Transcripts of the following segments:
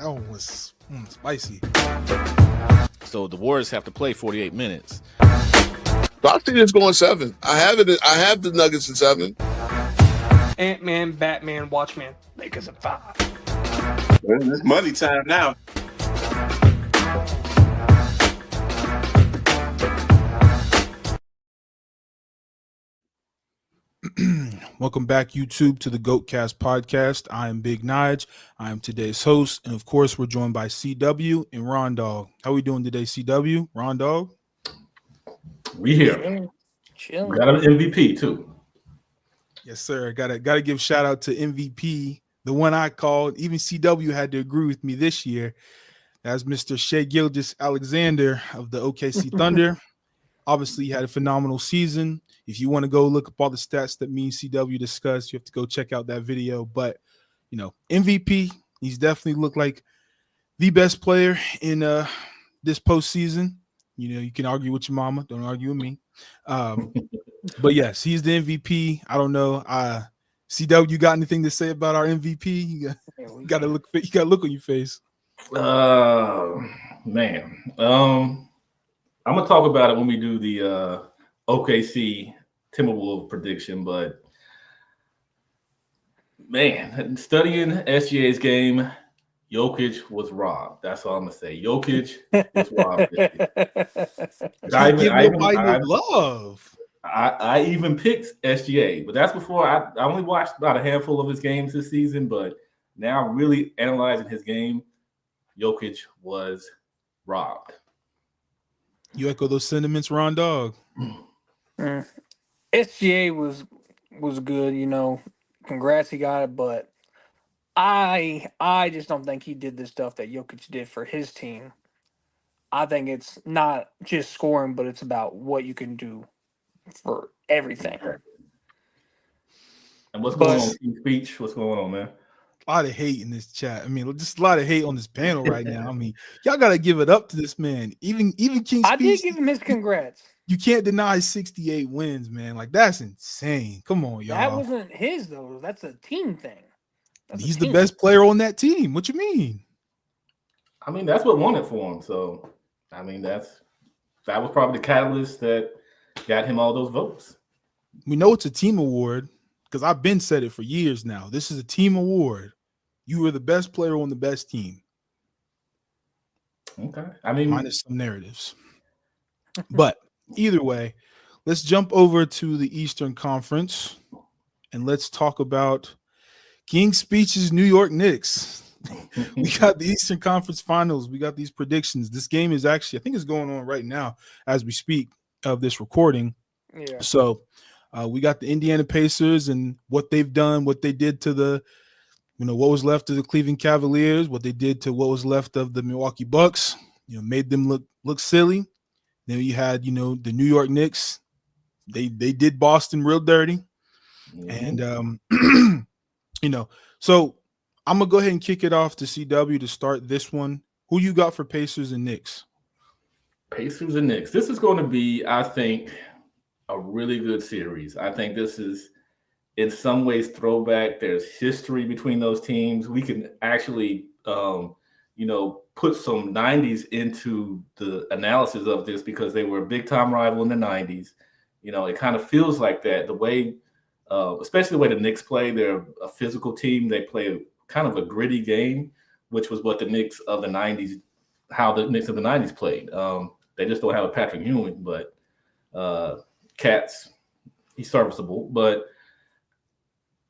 That one was spicy. So the Warriors have to play 48 minutes. So I see this going 7. I have it. I have the Nuggets in 7. Ant-Man, Batman, Watchmen, Lakers at 5. Well, it's money time now. Welcome back, YouTube, to the GOATcast podcast. I am Big Nige. I am today's host, and of course, we're joined by CW and Ron Dog. How we doing today, CW? Ron Dog? We here. Chilling. We got an MVP too. Yes, sir. Gotta give shout out to MVP, the one I called. Even CW had to agree with me this year. That's Mr. Shai Gilgeous-Alexander of the OKC Thunder. Obviously, he had a phenomenal season. If you want to go look up all the stats that me and CW discussed, you have to go check out that video. But, you know, MVP, he's definitely looked like the best player in this postseason. You know, you can argue with your mama. Don't argue with me. But, yes, he's the MVP. I don't know. CW, you got anything to say about our MVP? You got to look on your face. Man. I'm going to talk about it when we do the OKC Timberwolves prediction, but man, studying SGA's game, Jokic was robbed. That's all I'm gonna say. Jokic was robbed. I even picked SGA, but that's before I only watched about a handful of his games this season. But now really analyzing his game, Jokic was robbed. You echo those sentiments, Ron Dog. SGA was good, you know. Congrats, he got it, but I just don't think he did the stuff that Jokic did for his team. I think it's not just scoring, but it's about what you can do for everything. And what's going on, King Speech? What's going on, man? A lot of hate in this chat. I mean, just a lot of hate on this panel right now. I mean, y'all got to give it up to this man. Even King Speech. I did give him his congrats. You can't deny 68 wins, man. Like, that's insane. Come on, y'all. That wasn't his, though. That's a team thing. He's the best player on that team. What you mean? I mean, that's what won it for him. So, I mean, that was probably the catalyst that got him all those votes. We know it's a team award because I've been said it for years now. This is a team award. You were the best player on the best team. Okay. I mean, minus some narratives. But either way, let's jump over to the Eastern Conference and let's talk about King Speech's New York Knicks. We got the Eastern Conference Finals. We got these predictions. This game is actually, I think it's going on right now as we speak of this recording. Yeah. So we got the Indiana Pacers and what they've done, what they did to the, you know, what was left of the Cleveland Cavaliers, what they did to what was left of the Milwaukee Bucks, you know, made them look silly. Then you had, you know, the New York Knicks. They did Boston real dirty. Mm-hmm. And, you know, so I'm going to go ahead and kick it off to CW to start this one. Who you got for Pacers and Knicks? Pacers and Knicks. This is going to be, I think, a really good series. I think this is, in some ways, throwback. There's history between those teams. We can actually, you know, put some 90s into the analysis of this because they were a big-time rival in the 90s. You know, it kind of feels like that. The way, especially the way the Knicks play, they're a physical team. They play kind of a gritty game, which was what the Knicks of the 90s, how the Knicks of the 90s played. They just don't have a Patrick Ewing, but Katz, he's serviceable. But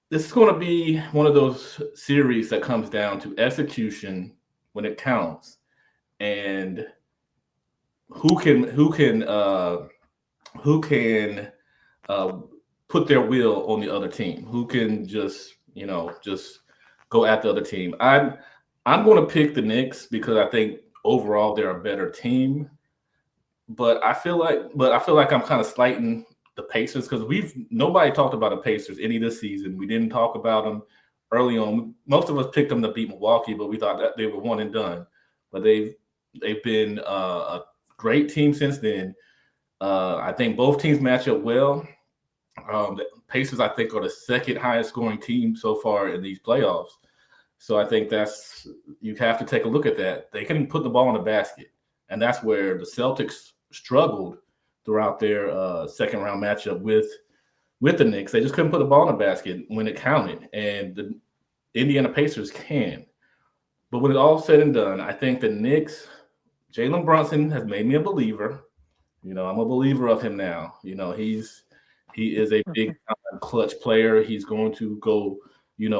this is going to be one of those series that comes down to execution when it counts, and who can put their will on the other team, who can just go at the other team. I'm going to pick the Knicks because I think overall they're a better team, but I feel like I'm kind of slighting the Pacers because nobody talked about the Pacers any this season. We didn't talk about them early on. Most of us picked them to beat Milwaukee, but we thought that they were one and done. But they've been a great team since then. I think both teams match up well. The Pacers, I think, are the second highest scoring team so far in these playoffs. So I think you have to take a look at that. They can put the ball in the basket, and that's where the Celtics struggled throughout their second round matchup with the Knicks. They just couldn't put the ball in the basket when it counted, and the Indiana Pacers can. But when it's all said and done, I think the Knicks, Jalen Brunson has made me a believer. I'm a believer of him now. He is a big clutch player. He's going to go,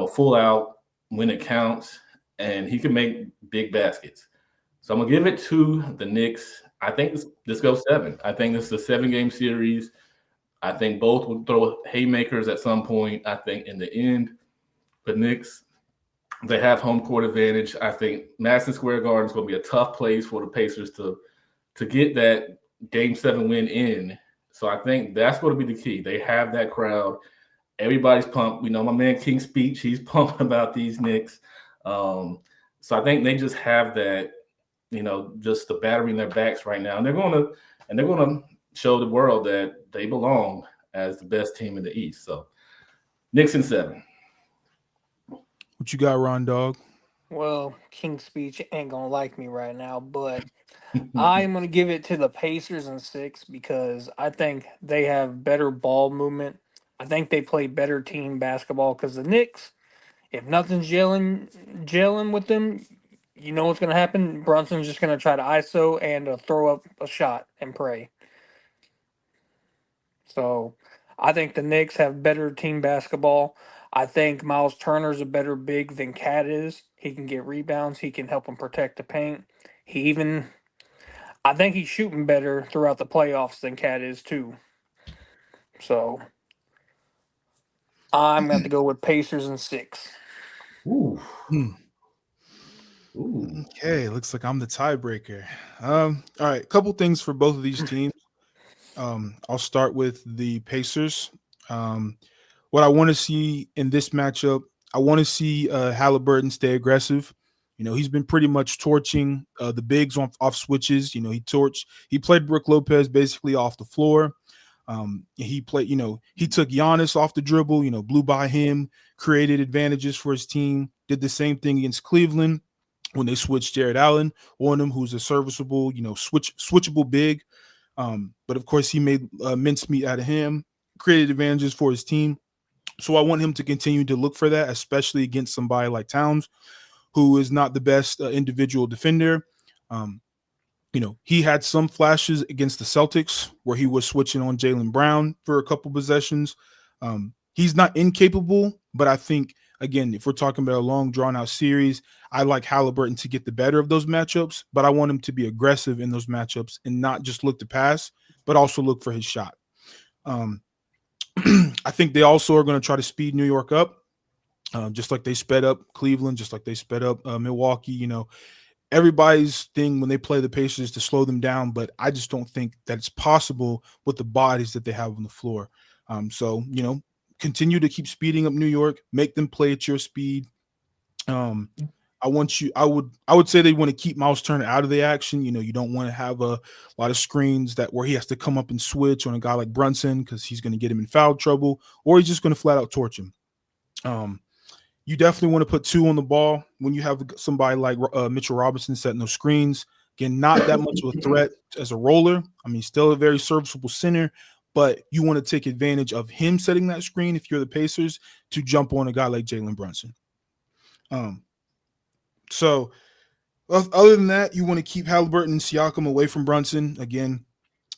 full out when it counts, and he can make big baskets. So I'm gonna give it to the Knicks. I think this goes 7. I think this is a 7-game series. I think both will throw haymakers at some point. I think in the end, the Knicks, they have home court advantage. I think Madison Square Garden is going to be a tough place for the Pacers to get that Game 7 win in. So I think that's going to be the key. They have that crowd. Everybody's pumped. We know my man King Speech. He's pumped about these Knicks. So I think they just have that, just the battery in their backs right now, and they're going to show the world that they belong as the best team in the East. So Knicks in 7. What you got, Ron Dog? Well, King's Speech ain't gonna like me right now, but I'm gonna give it to the Pacers in 6 because I think they have better ball movement. I think they play better team basketball because the Knicks, if nothing's gelling with them, you know what's gonna happen. Brunson's just gonna try to ISO and throw up a shot and pray. So I think the Knicks have better team basketball. I think Miles Turner's a better big than Cat is. He can get rebounds. He can help him protect the paint. I think he's shooting better throughout the playoffs than Cat is too. So I'm going to have to go with Pacers in 6. Ooh. Hmm. Ooh. Okay, looks like I'm the tiebreaker. All right, a couple things for both of these teams. I'll start with the Pacers. What I want to see in this matchup, I want to see Halliburton stay aggressive. He's been pretty much torching the bigs off switches. He played Brook Lopez basically off the floor. He played, he took Giannis off the dribble, blew by him, created advantages for his team, did the same thing against Cleveland when they switched Jared Allen on him, who's a serviceable, switchable big. But of course, he made mincemeat out of him, created advantages for his team. So I want him to continue to look for that, especially against somebody like Towns, who is not the best individual defender. He had some flashes against the Celtics where he was switching on Jaylen Brown for a couple possessions. He's not incapable, but I think, again, if we're talking about a long, drawn-out series, I like Halliburton to get the better of those matchups, but I want him to be aggressive in those matchups and not just look to pass, but also look for his shot. I think they also are going to try to speed New York up, just like they sped up Cleveland, just like they sped up Milwaukee. Everybody's thing when they play the Pacers is to slow them down, but I just don't think that it's possible with the bodies that they have on the floor. So, continue to keep speeding up New York, make them play at your speed. I would say they want to keep Miles Turner out of the action. You don't want to have a lot of screens where he has to come up and switch on a guy like Brunson because he's going to get him in foul trouble, or he's just going to flat out torch him. You definitely want to put 2 on the ball when you have somebody like Mitchell Robinson setting those screens. Again, not that much of a threat as a roller. I mean, still a very serviceable center, but you want to take advantage of him setting that screen if you're the Pacers to jump on a guy like Jalen Brunson. So other than that, you want to keep Halliburton and Siakam away from Brunson. Again,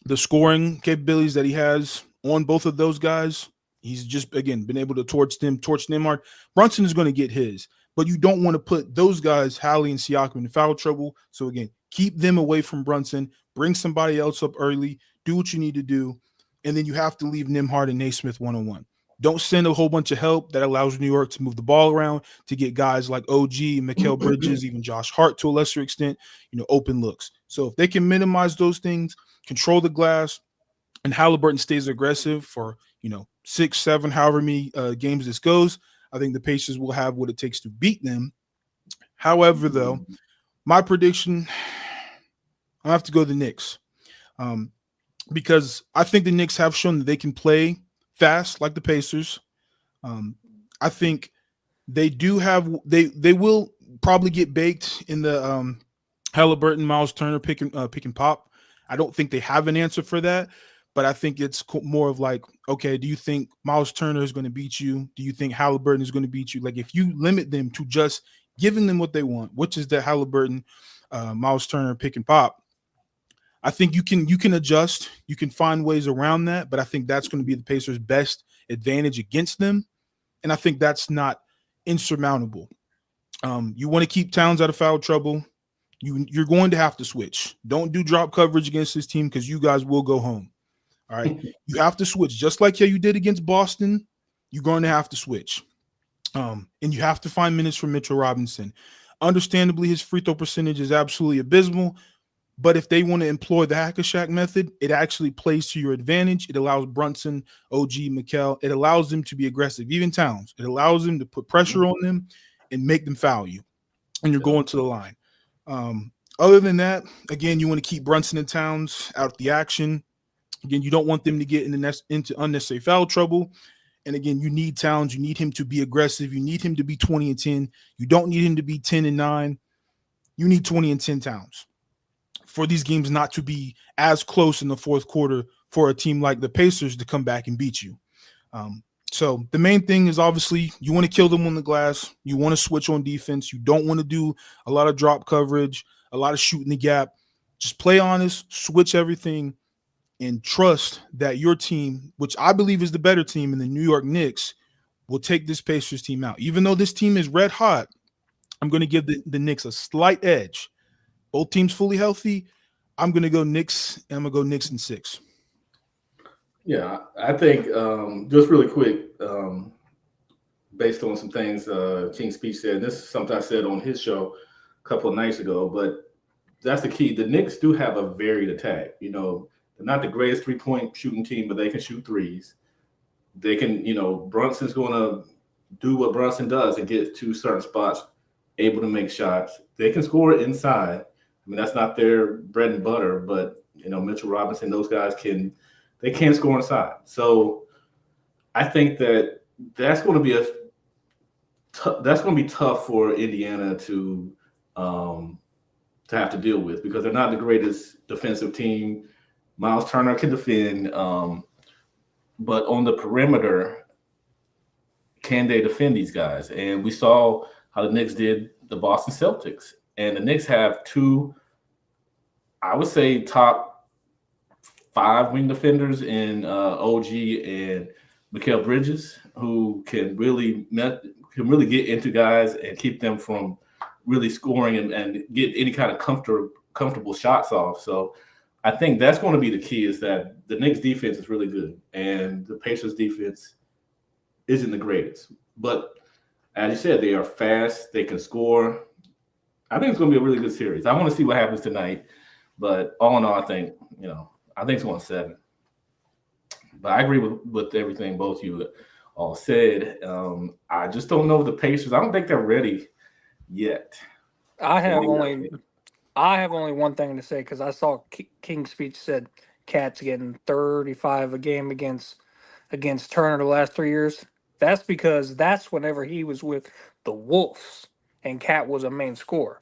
the scoring capabilities that he has on both of those guys, he's just, again, been able to torch them hard. Brunson is going to get his, but you don't want to put those guys, Hallie and Siakam, in foul trouble. So, again, keep them away from Brunson. Bring somebody else up early. Do what you need to do. And then you have to leave Nembhard and Naismith one-on-one. Don't send a whole bunch of help that allows New York to move the ball around to get guys like OG, Mikal Bridges, even Josh Hart to a lesser extent, open looks. So if they can minimize those things, control the glass, and Halliburton stays aggressive for, 6, 7, however many games this goes, I think the Pacers will have what it takes to beat them. However, though, my prediction, I have to go the Knicks because I think the Knicks have shown that they can play fast like the Pacers. I think They do have they will probably get baked in the Halliburton, Miles Turner pick and pop. I don't think they have an answer for that, but I think it's more of like, okay, do you think Miles Turner is going to beat you? Do you think Halliburton is going to beat you? Like if you limit them to just giving them what they want, which is the Halliburton, Miles Turner pick and pop, I think you can adjust. You can find ways around that, but I think that's going to be the Pacers' best advantage against them, and I think that's not insurmountable. You want to keep Towns out of foul trouble. You're going to have to switch. Don't do drop coverage against this team because you guys will go home. All right. You have to switch just like you did against Boston. You're going to have to switch. And you have to find minutes for Mitchell Robinson. Understandably, his free throw percentage is absolutely abysmal. But if they want to employ the Hack-a-Shaq method, it actually plays to your advantage. It allows Brunson, OG, Mikal. It allows them to be aggressive, even Towns. It allows them to put pressure on them and make them foul you. And you're going to the line. Other than that, again, you want to keep Brunson and Towns out of the action. Again, you don't want them to get into unnecessary foul trouble. And again, you need Towns. You need him to be aggressive. You need him to be 20 and 10. You don't need him to be 10 and 9. You need 20 and 10 Towns for these games not to be as close in the fourth quarter for a team like the Pacers to come back and beat you. So the main thing is obviously you want to kill them on the glass. You want to switch on defense. You don't want to do a lot of drop coverage, a lot of shooting the gap. Just play honest, switch everything, and trust that your team, which I believe is the better team in the New York Knicks, will take this Pacers team out. Even though this team is red hot, I'm going to give the Knicks a slight edge. Both teams fully healthy. I'm going to go Knicks, and I'm going to go Knicks in 6. Yeah, I think just really quick, based on some things King Speech said, and this is something I said on his show a couple of nights ago, but that's the key. The Knicks do have a varied attack. You know, they're not the greatest three-point shooting team, but they can shoot threes. They can, Brunson's going to do what Brunson does and get to certain spots, able to make shots. They can score inside. I mean, that's not their bread and butter, but, Mitchell Robinson, those guys can score inside. So I think that's going to be tough for Indiana to have to deal with because they're not the greatest defensive team. Miles Turner can defend, but on the perimeter, can they defend these guys? And we saw how the Knicks did the Boston Celtics. And the Knicks have two, I would say, top 5 wing defenders in OG and Mikal Bridges, who can really get into guys and keep them from really scoring and get any kind of comfortable shots off. So I think that's going to be the key, is that the Knicks defense is really good and the Pacers defense isn't the greatest. But as you said, they are fast, they can score. I think it's going to be a really good series. I want to see what happens tonight, but all in all, I think it's going 7. But I agree with everything both you all said. I just don't know the Pacers. I don't think they're ready yet. I have only one thing to say because I saw King's speech said Cat's getting 35 a game against Turner the last 3 years. That's because that's whenever he was with the Wolves and Cat was a main scorer.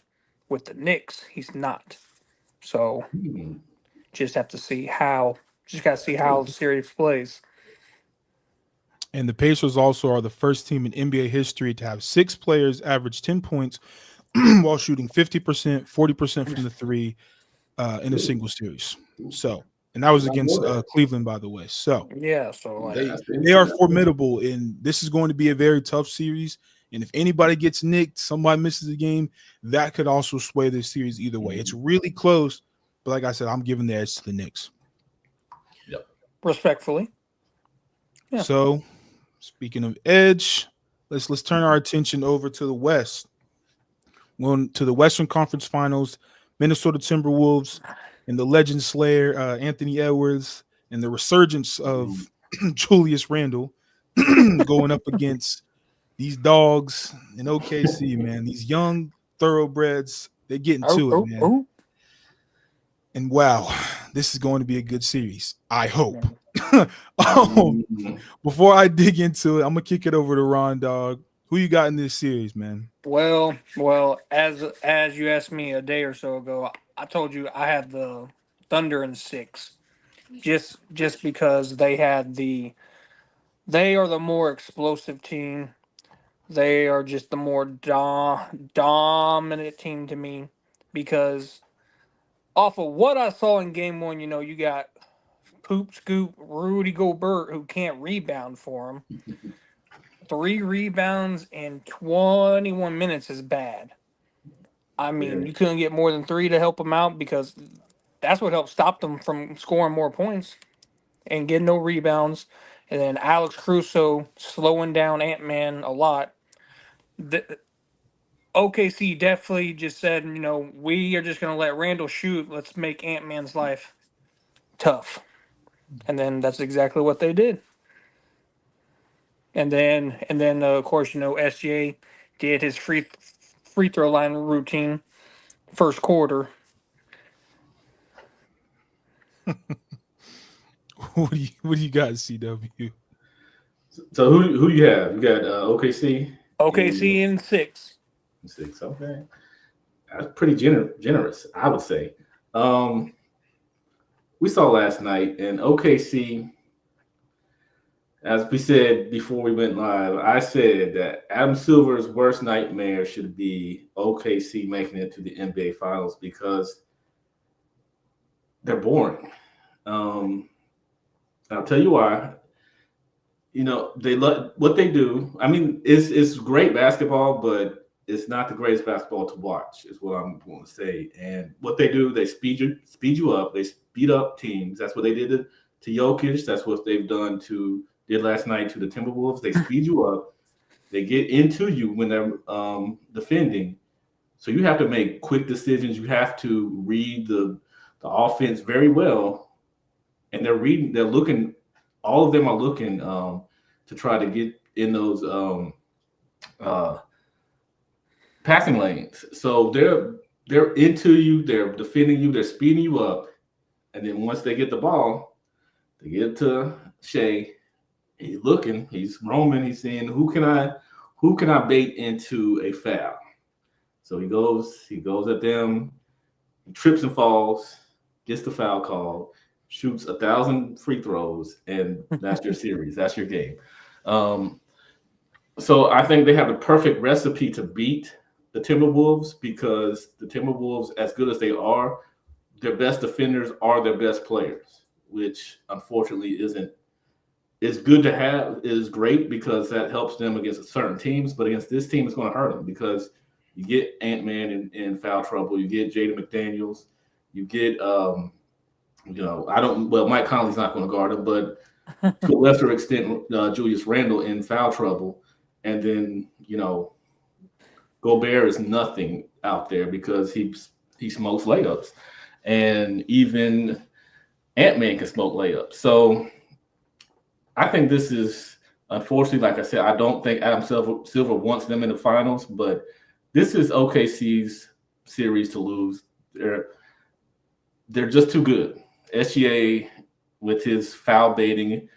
With the Knicks, he's not. So just got to see how the series plays. And the Pacers also are the first team in NBA history to have 6 players average 10 points while shooting 50%, 40% from the 3 in a single series. So, and that was against Cleveland, by the way. So, yeah, so they are formidable, and this is going to be a very tough series. And if anybody gets nicked, somebody misses a game, that could also sway this series either way. It's really close, but like I said, I'm giving the edge to the Knicks. Yep. Respectfully. Yeah. So, speaking of edge, let's turn our attention over to the West. Well, to the Western Conference Finals, Minnesota Timberwolves and the legend slayer Anthony Edwards and the resurgence of Julius Randle going up against these dogs in OKC, man. These young thoroughbreds, they're getting to it, man. And wow, this is going to be a good series. I hope. Before I dig into it, I'm gonna kick it over to Ron Dog. Who you got in this series, man? Well, as you asked me a day or so ago, I told you I had the Thunder in 6. Just because they are the more explosive team. They are just the more dominant team to me because off of what I saw in game 1, you got Poop Scoop Rudy Gobert who can't rebound for him. 3 rebounds in 21 minutes is bad. I mean, Yeah. you couldn't get more than 3 to help them out because that's what helped stop them from scoring more points and getting no rebounds. And then Alex Crusoe slowing down Ant Man a lot. The, OKC definitely just said, we are just going to let Randall shoot. Let's make Ant Man's life tough. And then that's exactly what they did. And then of course, SGA did his free throw line routine first quarter. What do you got, CW? So who you have? You got OKC OKC in 6. 6. Okay, that's pretty generous, I would say. We saw last night in OKC. As we said before we went live, I said that Adam Silver's worst nightmare should be OKC making it to the NBA Finals because they're boring. I'll tell you why. They love what they do. I mean, it's great basketball, but it's not the greatest basketball to watch, is what I'm going to say. And what they do, they speed you up. They speed up teams. That's what they did to Jokic. That's what they've did last night to the Timberwolves. They speed you up. They get into you when they're defending. So you have to make quick decisions. You have to read the offense very well. And they're looking, all of them are looking to try to get in those passing lanes. So they're into you, they're defending you, they're speeding you up. And then once they get the ball, they get it to Shea. He's looking, he's roaming, he's saying, who can I bait into a foul? So he goes at them, he trips and falls, gets the foul call, shoots 1,000 free throws, and that's your series. That's your game. So I think they have the perfect recipe to beat the Timberwolves because the Timberwolves, as good as they are, their best defenders are their best players, which unfortunately isn't. It's good to have, is great because that helps them against certain teams, but against this team, it's going to hurt them because you get Ant-Man in foul trouble, you get Jaden McDaniels, you get Mike Conley's not going to guard him, but to a lesser extent, Julius Randle in foul trouble. And then, Gobert is nothing out there because he smokes layups. And even Ant-Man can smoke layups. So I think this is, unfortunately, like I said, I don't think Adam Silver wants them in the finals, but this is OKC's series to lose. They're just too good. SGA with his foul baiting,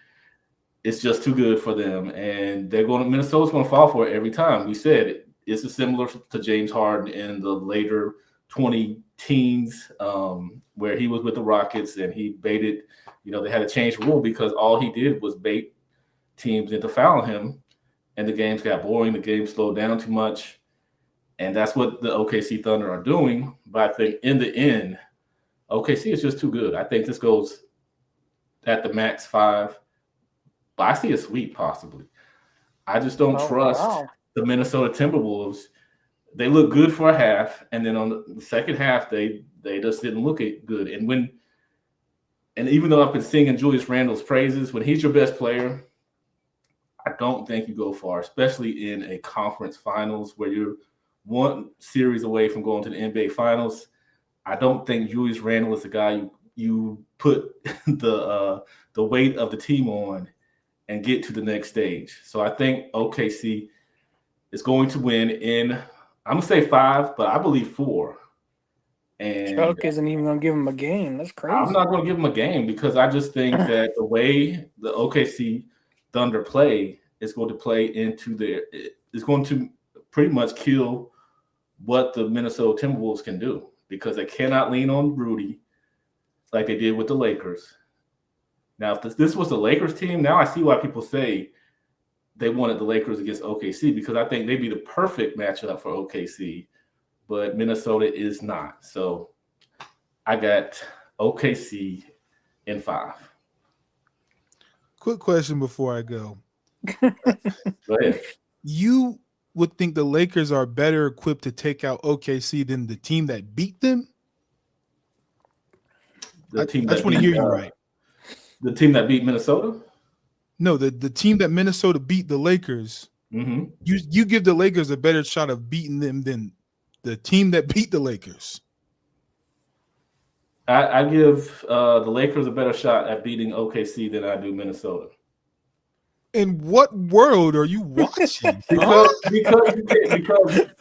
it's just too good for them, and Minnesota's going to fall for it every time. We said it's similar to James Harden in the later 2010s, where he was with the Rockets and he baited. They had to change the rule because all he did was bait teams into fouling him, and the games got boring. The game slowed down too much, and that's what the OKC Thunder are doing. But I think in the end, OKC is just too good. I think this goes at the max 5. But I see a sweep possibly. I just don't trust the Minnesota Timberwolves. They look good for a half, and then on the second half, they just didn't look good. And even though I've been singing Julius Randle's praises, when he's your best player, I don't think you go far, especially in a conference finals where you're one series away from going to the NBA Finals. I don't think Julius Randle is the guy you put the weight of the team on and get to the next stage. So I think OKC is going to win in, I'm going to say 5, but I believe 4. And Chuck isn't even going to give him a game. That's crazy. I'm not going to give him a game because I just think that the way the OKC Thunder play, is going to play into it's going to pretty much kill what the Minnesota Timberwolves can do, because they cannot lean on Rudy like they did with the Lakers. Now, if this was the Lakers team, now I see why people say they wanted the Lakers against OKC, because I think they'd be the perfect matchup for OKC, but Minnesota is not. So I got OKC in 5. Quick question before I go. Go ahead. You would think the Lakers are better equipped to take out OKC than the team that beat them? I just want to hear you right. The team that beat Minnesota? No, the team that Minnesota beat the Lakers. Mm-hmm. You give the Lakers a better shot of beating them than the team that beat the Lakers. I give the Lakers a better shot at beating OKC than I do Minnesota. In what world are you watching? because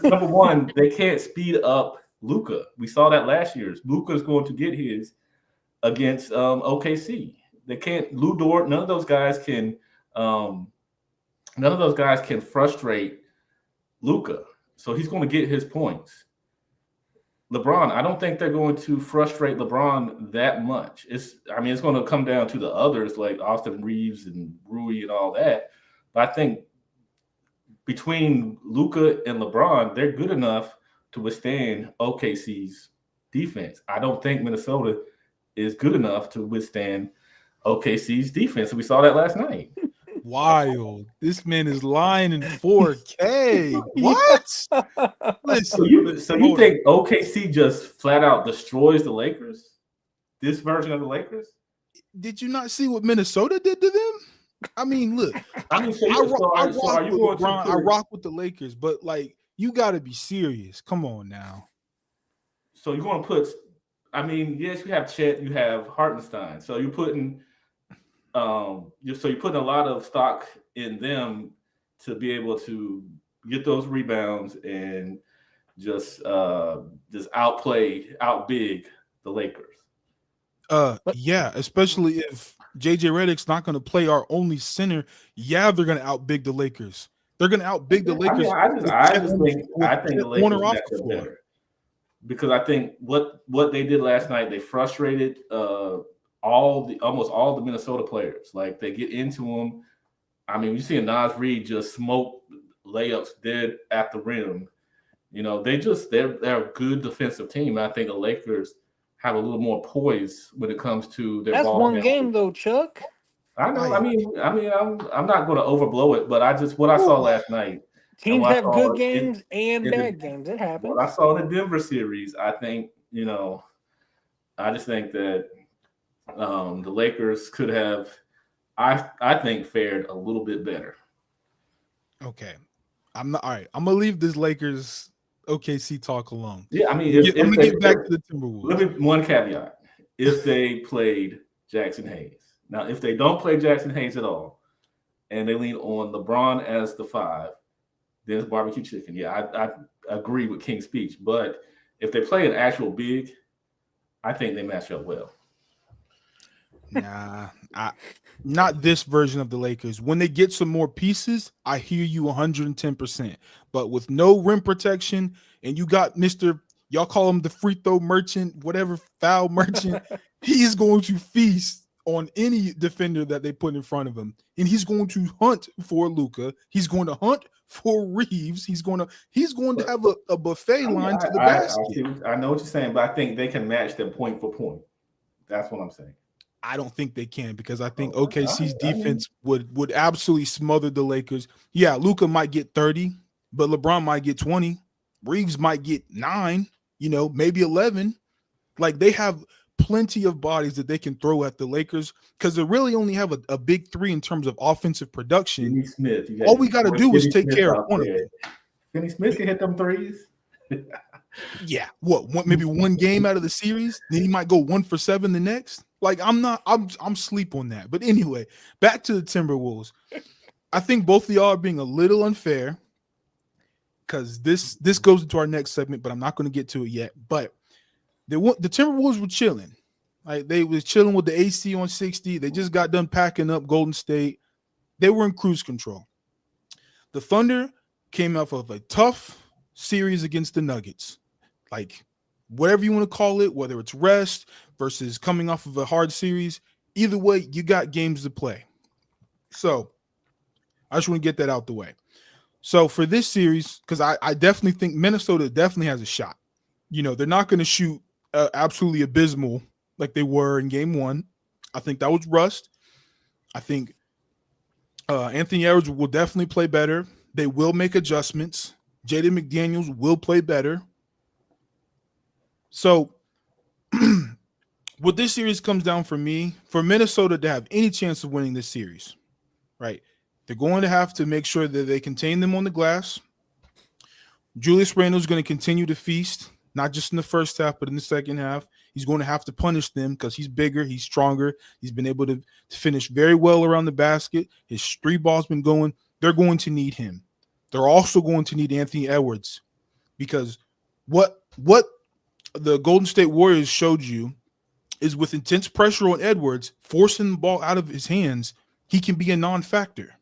number one, they can't speed up Luka. We saw that last year. Luka's going to get his against OKC. They can't. Lou Dort. None of those guys can. None of those guys can frustrate Luka. So he's going to get his points. LeBron, I don't think they're going to frustrate LeBron that much. It's going to come down to the others like Austin Reeves and Rui and all that. But I think between Luka and LeBron, they're good enough to withstand OKC's defense. I don't think Minnesota is good enough to withstand OKC's defense. We saw that last night. Wild. This man is lying in 4K. What? Listen, so you think OKC just flat out destroys the Lakers? This version of the Lakers? Did you not see what Minnesota did to them? I mean, look. I rock with the Lakers, but like, you got to be serious. Come on now. So you're going to put, yes, you have Chet, you have Hartenstein. So you're putting, you're putting a lot of stock in them to be able to get those rebounds and just outbig the Lakers. Yeah, especially if JJ Redick's not going to play our only center. Yeah, they're going to outbig the Lakers. They're going to outbig the Lakers. I think the Lakers match up better, because I think what they did last night, they frustrated almost all the Minnesota players. Like, they get into them. You see a Naz Reid just smoke layups dead at the rim. They're a good defensive team. I think the Lakers have a little more poise when it comes to their ball. That's one game though, Chuck. I know. I'm not going to overblow it, but I saw last night. Teams have good games and bad games. It happens. What I saw in the Denver series, I think, I just think that the Lakers could have, I think, fared a little bit better. Okay. All right. I'm going to leave this Lakers OKC talk alone. Yeah, I'm going to get back to the Timberwolves. Let me, one caveat. If they played Jackson Hayes. Now, if they don't play Jackson Hayes at all, and they lean on LeBron as the 5, then it's barbecue chicken. Yeah, I agree with King's speech. But if they play an actual big, I think they match up well. Nah, not this version of the Lakers. When they get some more pieces, I hear you 110%. But with no rim protection, and you got Mr. Y'all call him the free throw merchant, whatever, foul merchant, he is going to feast on any defender that they put in front of him. And he's going to hunt for Luka. He's going to hunt for Reeves. He's going to have a buffet line to the basket. I know what you're saying, but I think they can match them point for point. That's what I'm saying. I don't think they can, because I think OKC's defense would absolutely smother the Lakers. Yeah, Luka might get 30, but LeBron might get 20. Reeves might get 9, maybe 11. Like, they have plenty of bodies that they can throw at the Lakers, because they really only have a big 3 in terms of offensive production. Smith, all we got to do is take care of one of them. Finney Smith can hit them threes. Yeah, maybe one game out of the series, then he might go 1 for 7 the next. Like, I'm sleep on that. But anyway, back to the Timberwolves. I think both of y'all are being a little unfair, because this goes into our next segment, but I'm not going to get to it yet. But the Timberwolves were chilling. Like, they was chilling with the AC on 60. They just got done packing up Golden State. They were in cruise control. The Thunder came off of a tough series against the Nuggets. Like, whatever you want to call it, whether it's rest versus coming off of a hard series, either way, you got games to play. So I just want to get that out the way. So for this series, because I definitely think Minnesota definitely has a shot. They're not going to shoot absolutely abysmal like they were in game one. I think that was rust. I think Anthony Edwards will definitely play better. They will make adjustments. Jaden McDaniels will play better. So what this series comes down for me, for Minnesota to have any chance of winning this series, right? They're going to have to make sure that they contain them on the glass. Julius Randle is going to continue to feast, not just in the first half, but in the second half. He's going to have to punish them because he's bigger, he's stronger. He's been able to finish very well around the basket. His three ball's been going. They're going to need him. They're also going to need Anthony Edwards because what the Golden State Warriors showed you is with intense pressure on Edwards, forcing the ball out of his hands, he can be a non-factor.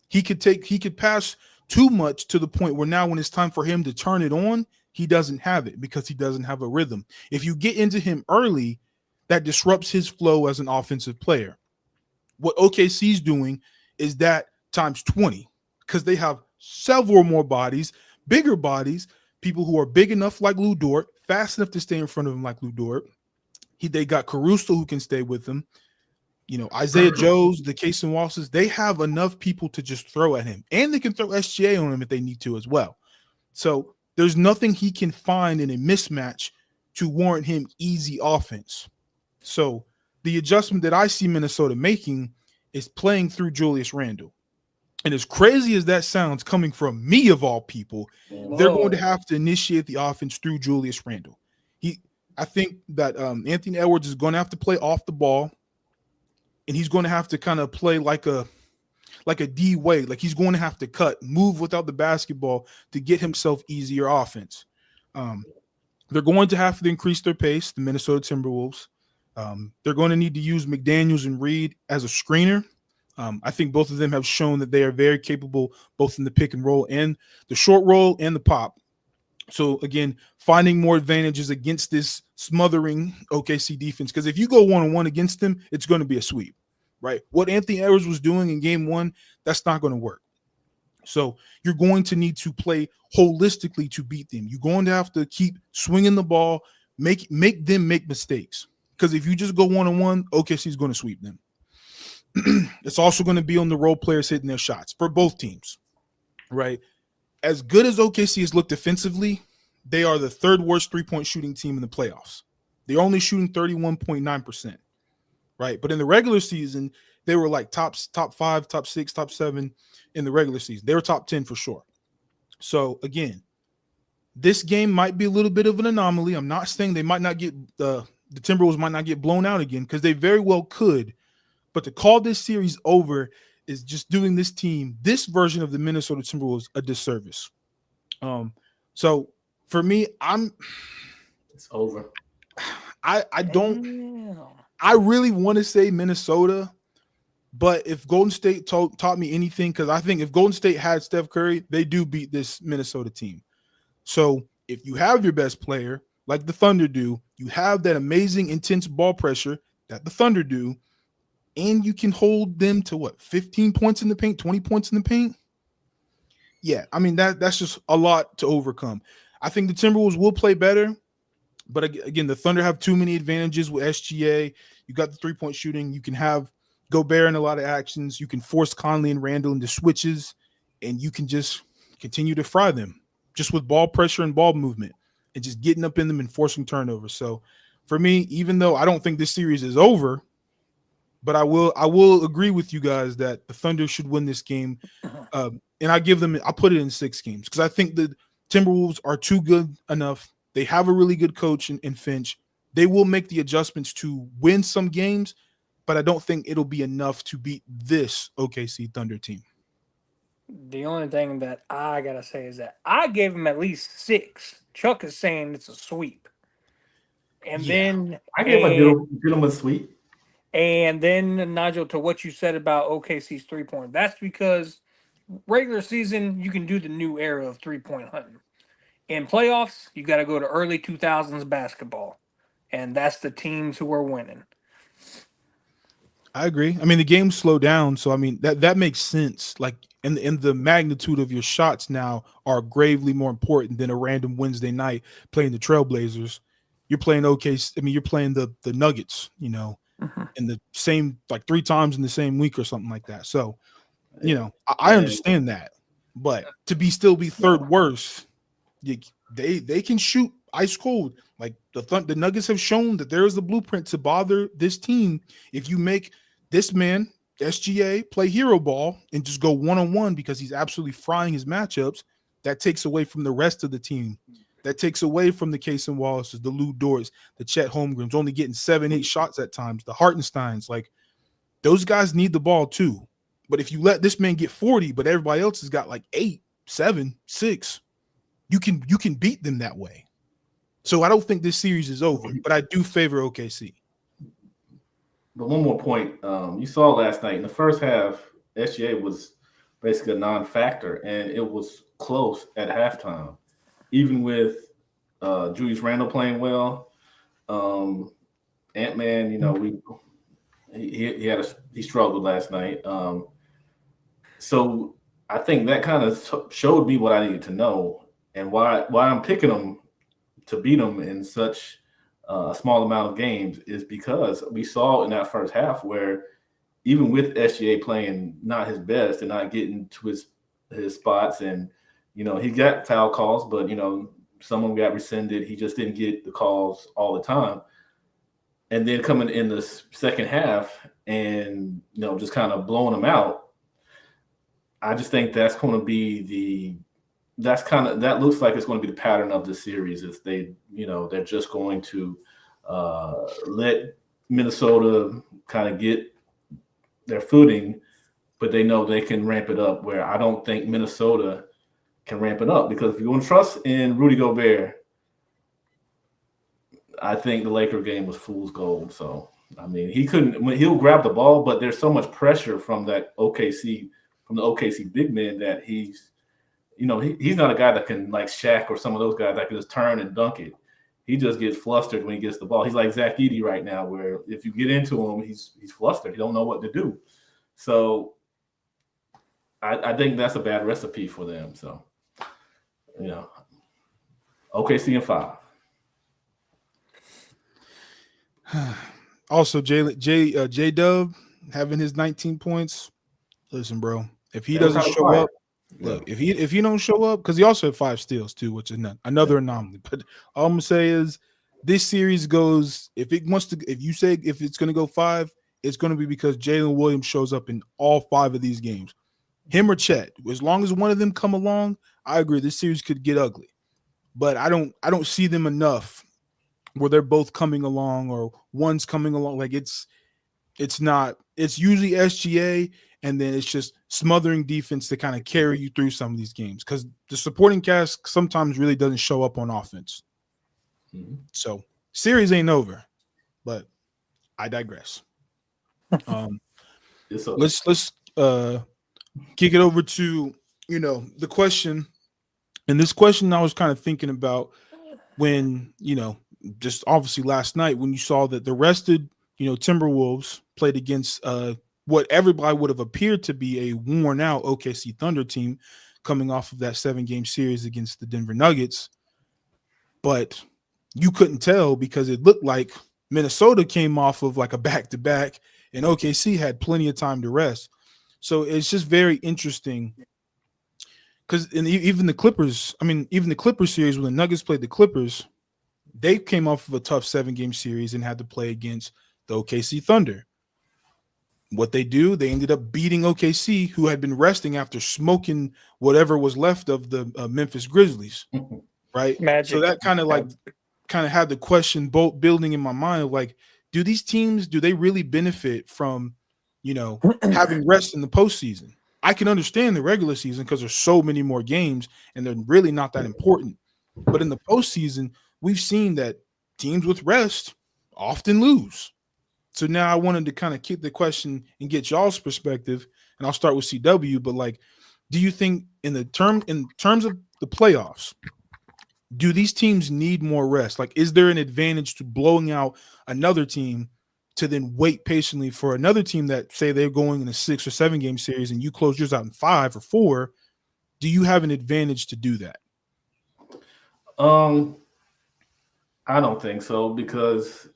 He could pass too much to the point where now when it's time for him to turn it on, he doesn't have it because he doesn't have a rhythm. If you get into him early, that disrupts his flow as an offensive player. What OKC's doing is that times 20 because they have several more bodies, bigger bodies, people who are big enough like Lou Dort, fast enough to stay in front of him like Lou Dort. They got Caruso who can stay with him. Isaiah Joes, the Casey Walses, they have enough people to just throw at him. And they can throw SGA on him if they need to as well. So there's nothing he can find in a mismatch to warrant him easy offense. So the adjustment that I see Minnesota making is playing through Julius Randle. And as crazy as that sounds coming from me of all people, they're going to have to initiate the offense through Julius Randle. I think that Anthony Edwards is going to have to play off the ball, and he's going to have to kind of play like a D Wade. Like he's going to have to move without the basketball to get himself easier offense. They're going to have to increase their pace, the Minnesota Timberwolves. They're going to need to use McDaniels and Reed as a screener. I think both of them have shown that they are very capable both in the pick and roll and the short roll and the pop. So, again, finding more advantages against this smothering OKC defense. Because if you go one-on-one against them, it's going to be a sweep, right? What Anthony Edwards was doing in game one, that's not going to work. So you're going to need to play holistically to beat them. You're going to have to keep swinging the ball, make them make mistakes. Because if you just go one-on-one, OKC is going to sweep them. It's also going to be on the role players hitting their shots for both teams, right? As good as OKC has looked defensively, they are the third worst three-point shooting team in the playoffs. They're only shooting 31.9%, right? But in the regular season, they were like top 5, top 6, top 7 in the regular season. They were top 10 for sure. So, again, this game might be a little bit of an anomaly. I'm not saying they might not get the Timberwolves might not get blown out again because they very well could. But to call this series over is just doing this team, this version of the Minnesota Timberwolves, a disservice. So for me, it's over. I really want to say Minnesota, but if Golden State taught me anything, because I think if Golden State had Steph Curry, they do beat this Minnesota team. So if you have your best player, like the Thunder do, you have that amazing intense ball pressure that the Thunder do, and you can hold them to 15 points in the paint, 20 points in the paint? Yeah, I mean, that's just a lot to overcome. I think the Timberwolves will play better, but again, the Thunder have too many advantages with SGA. You got the three-point shooting. You can have Gobert in a lot of actions. You can force Conley and Randle into switches, and you can just continue to fry them just with ball pressure and ball movement and just getting up in them and forcing turnovers. So for me, even though I don't think this series is over, but I will agree with you guys that the Thunder should win this game. And I put it in 6 games because I think the Timberwolves are too good enough. They have a really good coach in Finch. They will make the adjustments to win some games, but I don't think it'll be enough to beat this OKC Thunder team. The only thing that I got to say is that I gave him at least 6. Chuck is saying it's a sweep. And then I gave a gentleman sweep. And then, Nigel, to what you said about OKC's 3-point, that's because regular season, you can do the new era of 3-point hunting. In playoffs, you got to go to early 2000s basketball, and that's the teams who are winning. I agree. I mean, the game slowed down, so I mean that makes sense. Like, and the magnitude of your shots now are gravely more important than a random Wednesday night playing the Trailblazers. You're playing OKC. I mean, you're playing the Nuggets. In the same, like, 3 times in the same week or something like that. So, I understand that, but to still be third worst, they can shoot ice cold. Like the Nuggets have shown that there is the blueprint to bother this team. If you make this man SGA play hero ball and just go one-on-one because he's absolutely frying his matchups, that takes away from the rest of the team. That takes away from the Cason Wallaces, the Lou Dorts, the Chet Holmgrens, only getting 7-8 shots at times, the Hartensteins. Like, those guys need the ball too. But if you let this man get 40, but everybody else has got like 8, 7, 6, you can beat them that way. So I don't think this series is over, but I do favor OKC. But one more point. You saw last night in the first half, SGA was basically a non-factor, and it was close at halftime. Even with Julius Randle playing well, Ant-Man, he struggled last night. So I think that kind of showed me what I needed to know and why I'm picking them to beat them in such a small amount of games is because we saw in that first half where even with SGA playing not his best and not getting to his spots, and he got foul calls, but someone got rescinded. He just didn't get the calls all the time. And then coming in the second half and just kind of blowing them out, I just think that's going to be that looks like it's going to be the pattern of the series. Is they're just going to let Minnesota kind of get their footing, but they know they can ramp it up, where I don't think Minnesota can ramp it up, because if you want to trust in Rudy Gobert, I think the Laker game was fool's gold. So, I mean, he'll grab the ball, but there's so much pressure from the OKC big men that he's not a guy that can, like Shaq or some of those guys that can just turn and dunk it. He just gets flustered when he gets the ball. He's like Zach Edey right now, where if you get into him, he's flustered. He don't know what to do. So I think that's a bad recipe for them. So, OKC in 5. Also, J Dub having his 19 points. Listen, bro, if he doesn't show up, look, if he don't show up, because he also had 5 steals too, which is another anomaly. But all I'm gonna say is this series goes, if it's gonna go 5, it's gonna be because Jalen Williams shows up in all 5 of these games. Him or Chet. As long as one of them come along, I agree this series could get ugly. But I don't see them enough where they're both coming along or one's coming along. Like, it's usually SGA, and then it's just smothering defense to kind of carry you through some of these games, because the supporting cast sometimes really doesn't show up on offense. Mm-hmm. So series ain't over, but I digress. Let's kick it over to the question. And this question I was kind of thinking about when just obviously last night when you saw that the rested Timberwolves played against what everybody would have appeared to be a worn out OKC Thunder team coming off of that 7-game series against the Denver Nuggets. But you couldn't tell because it looked like Minnesota came off of like a back-to-back and OKC had plenty of time to rest. So it's just very interesting because even the Clippers series, when the Nuggets played the Clippers, they came off of a tough 7-game series and had to play against the OKC Thunder. What they do, they ended up beating OKC, who had been resting after smoking whatever was left of the Memphis Grizzlies, right? Magic. So that kind of had the question building in my mind of like, do these teams, do they really benefit from, having rest in the postseason? I can understand the regular season because there's so many more games and they're really not that important. But in the postseason, we've seen that teams with rest often lose. So now I wanted to kind of kick the question and get y'all's perspective, and I'll start with CW. But like, do you think in terms of the playoffs, do these teams need more rest? Like, is there an advantage to blowing out another team to then wait patiently for another team that say they're going in a 6 or 7 game series and you close yours out in 5 or 4? Do you have an advantage to do that? I don't think so because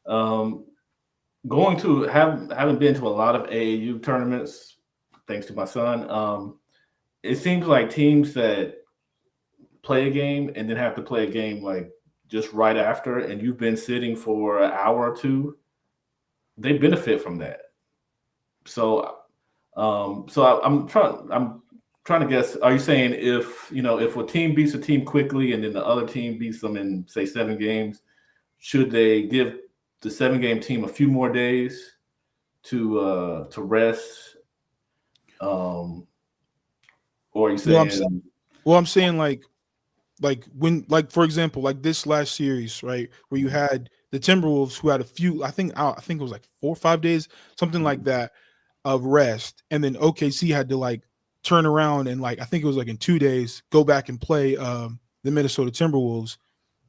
going to having been to a lot of AAU tournaments, thanks to my son, it seems like teams that play a game and then have to play a game like just right after, and you've been sitting for an hour or two, they benefit from that. So, I'm trying to guess. Are you saying if a team beats a team quickly and then the other team beats them in say 7 games, should they give the 7 game team a few more days to rest? Or are you Well, saying? I'm saying like when, like, for example, like this last series, right, where you had the Timberwolves who had a few, I think it was like 4 or 5 days, something like that, of rest, and then OKC had to like turn around and, like, I think it was like in 2 days go back and play the Minnesota Timberwolves.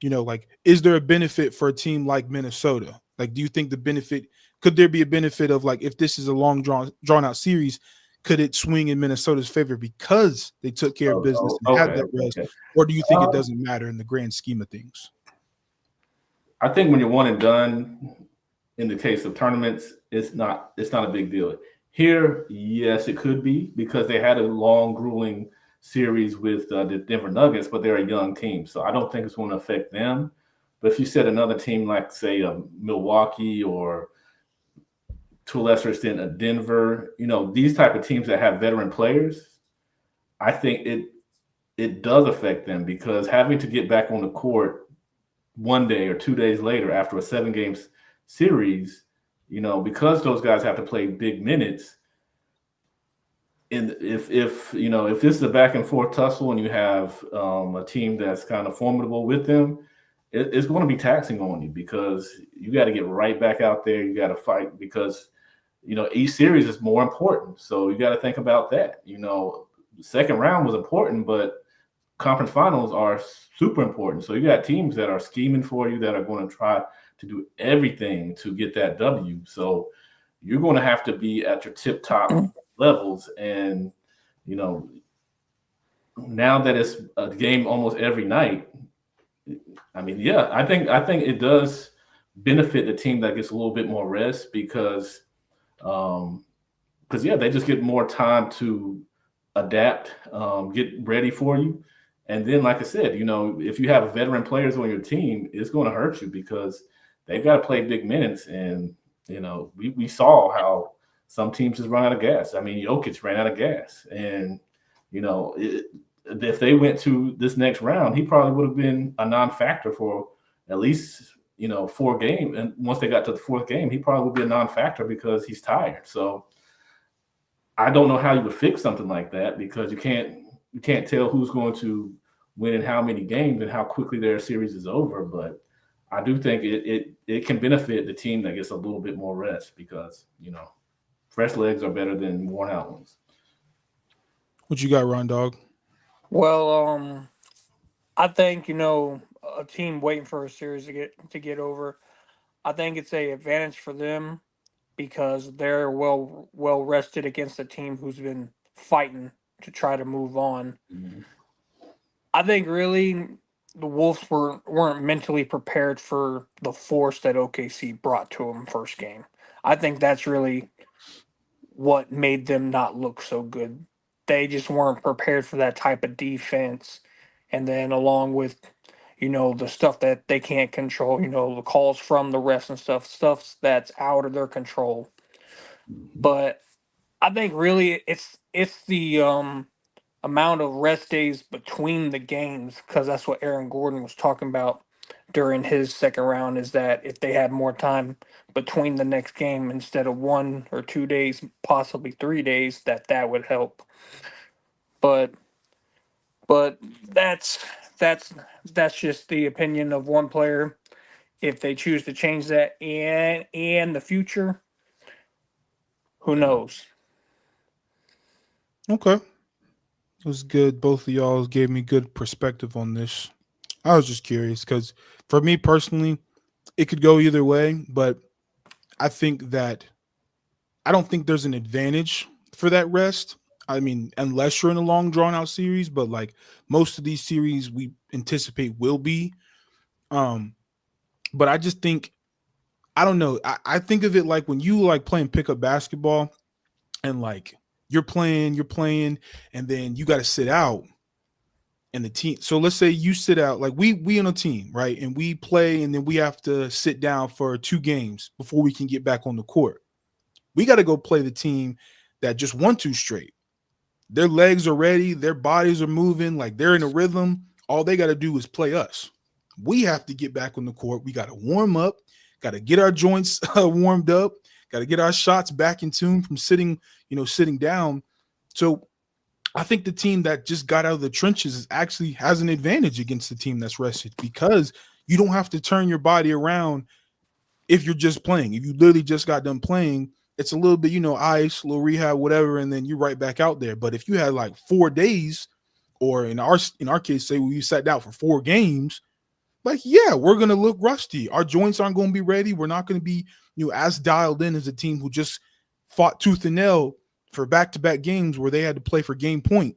Like, is there a benefit for a team like Minnesota? Like, do you think could there be a benefit of, like, if this is a long drawn out series, could it swing in Minnesota's favor because they took care of business and had Okay, that rest? okay. Or do you think it doesn't matter in the grand scheme of things? I think when you're one and done, in the case of tournaments, it's not a big deal. Here, yes, it could be because they had a long, grueling series with the Denver Nuggets, but they're a young team, so I don't think it's going to affect them. But if you said another team like, say, Milwaukee, or to a lesser extent a Denver, these type of teams that have veteran players, I think it does affect them because having to get back on the court 1 day or 2 days later after a 7 game series, because those guys have to play big minutes. And if this is a back and forth tussle and you have a team that's kind of formidable with them, it's going to be taxing on you because you got to get right back out there. You got to fight because each series is more important. So you got to think about that. The second round was important, but conference finals are super important. So you got teams that are scheming for you, that are going to try to do everything to get that W. So you're going to have to be at your tip top levels. And, now that it's a game almost every night, I mean, yeah, I think it does benefit the team that gets a little bit more rest because yeah, they just get more time to adapt, get ready for you. And then, like I said, if you have veteran players on your team, it's going to hurt you because they've got to play big minutes. And, we saw how some teams just run out of gas. I mean, Jokic ran out of gas. And, if they went to this next round, he probably would have been a non-factor for at least, 4 games. And once they got to the 4th game, he probably would be a non-factor because he's tired. So I don't know how you would fix something like that because you can't tell who's going to win in how many games and how quickly their series is over. But I do think it can benefit the team that gets a little bit more rest because, fresh legs are better than worn out ones. What you got, Ron Dog? Well, I think a team waiting for a series to get over. I think it's a advantage for them because they're well rested against a team who's been fighting to try to move on. Mhm. I think really the Wolves weren't mentally prepared for the force that OKC brought to them first game. I think that's really what made them not look so good. They just weren't prepared for that type of defense. And then along with, the stuff that they can't control, the calls from the refs and stuff that's out of their control. But I think really it's the amount of rest days between the games because that's what Aaron Gordon was talking about during his second round is that if they had more time between the next game instead of 1 or 2 days, possibly 3 days, that would help. But but that's that's just the opinion of one player. If they choose to change that in the future, who knows? Okay. It was good. Both of y'all gave me good perspective on this. I was just curious because for me personally, it could go either way, but I think that I don't think there's an advantage for that rest. I mean, unless you're in a long drawn out series, but like most of these series we anticipate will be. Um, but I just think I don't know. I think of it like when you like playing pickup basketball and like you're playing, and then you got to sit out and the team. So let's say you sit out, like we on a team, right? And we play, and then we have to sit down for 2 games before we can get back on the court. We got to go play the team that just won 2 straight. Their legs are ready, their bodies are moving, like they're in a rhythm. All they got to do is play us. We have to get back on the court. We got to warm up, got to get our joints warmed up, got to get our shots back in tune from sitting down. So I think the team that just got out of the trenches is actually has an advantage against the team that's rested because you don't have to turn your body around if you're just playing. If you literally just got done playing, it's a little bit, ice, a little rehab, whatever, and then you're right back out there. But if you had like 4 days, or in our case, say we sat down for 4 games, like yeah, we're gonna look rusty. Our joints aren't gonna be ready. We're not gonna be, as dialed in as a team who just fought tooth and nail for back-to-back games where they had to play for game point.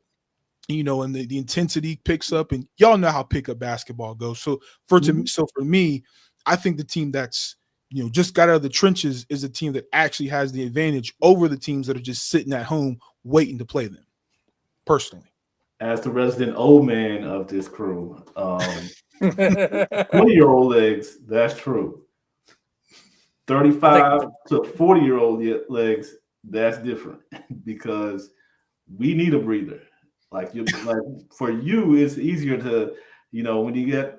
And the intensity picks up, and y'all know how pickup basketball goes. So for me, I think the team that's just got out of the trenches is a team that actually has the advantage over the teams that are just sitting at home waiting to play them. Personally, As the resident old man of this crew, 20-year-old legs, that's true. 35 to 40-year-old legs, that's different because we need a breather. Like for you, it's easier to, when you got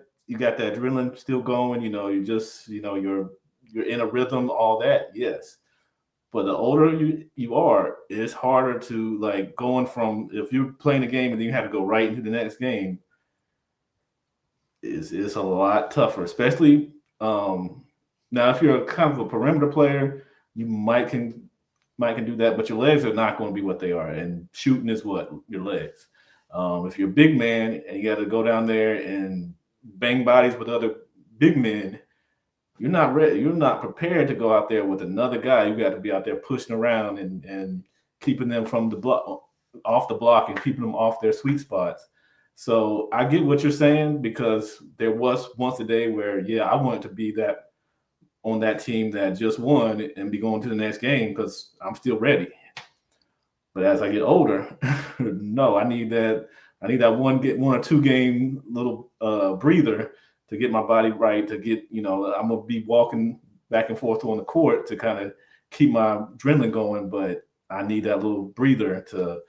that adrenaline still going, you just, you're in a rhythm, all that, yes. But the older you are, it's harder to like going from if you're playing a game and then you have to go right into the next game. Is a lot tougher, especially now if you're a kind of a perimeter player, you might can do that, but your legs are not going to be what they are. And shooting is what your legs. If you're a big man and you got to go down there and bang bodies with other big men, you're not ready. You're not prepared to go out there with another guy. You got to be out there pushing around and keeping them from the block, off the block, and keeping them off their sweet spots. So I get what you're saying because there was once a day where, yeah, I wanted to be that on that team that just won and be going to the next game because I'm still ready. But as I get older, no, I need that one or 2 game little breather to get my body right, to get, I'm gonna be walking back and forth on the court to kind of keep my adrenaline going, but I need that little breather to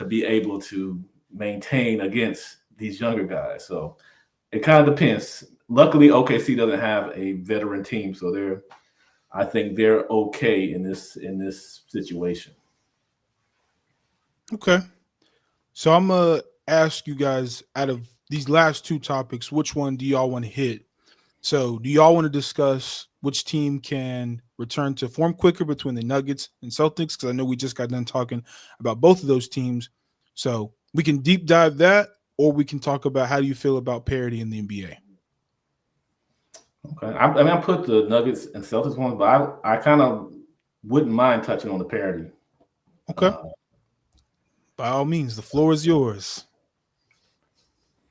be able to maintain against these younger guys. So it kind of depends. Luckily, OKC doesn't have a veteran team, so I think they're okay in this situation. okay. So I'm gonna ask you guys, out of these last 2 topics, which one do y'all want to hit? So do y'all want to discuss which team can return to form quicker between the Nuggets and Celtics? Because I know we just got done talking about both of those teams. So we can deep dive that, or we can talk about how do you feel about parity in the NBA. Okay. I put the Nuggets and Celtics one, but I kind of wouldn't mind touching on the parity. Okay. By all means, the floor is yours.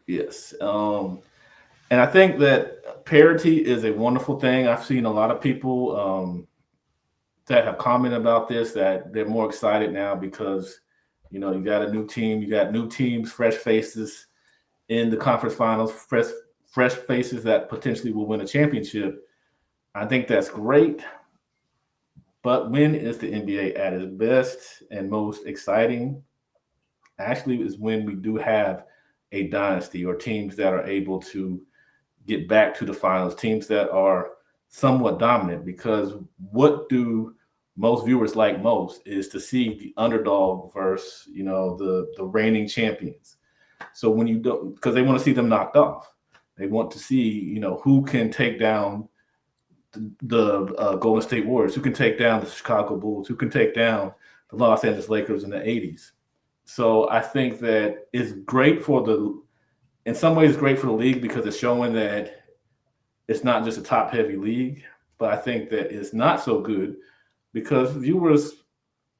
Yes. And I think that parity is a wonderful thing. I've seen a lot of people that have commented about this, that they're more excited now because, you got a new team, you got new teams, fresh faces in the conference finals, fresh faces that potentially will win a championship. I think that's great. But when is the NBA at its best and most exciting? Actually, is when we do have a dynasty or teams that are able to get back to the finals, teams that are somewhat dominant, because what do most viewers like most is to see the underdog versus, the reigning champions. So when you don't, because they want to see them knocked off. They want to see, who can take down the Golden State Warriors, who can take down the Chicago Bulls, who can take down the Los Angeles Lakers in the 80s. So I think that it's great in some ways, great for the league because it's showing that it's not just a top heavy league. But I think that it's not so good because viewers,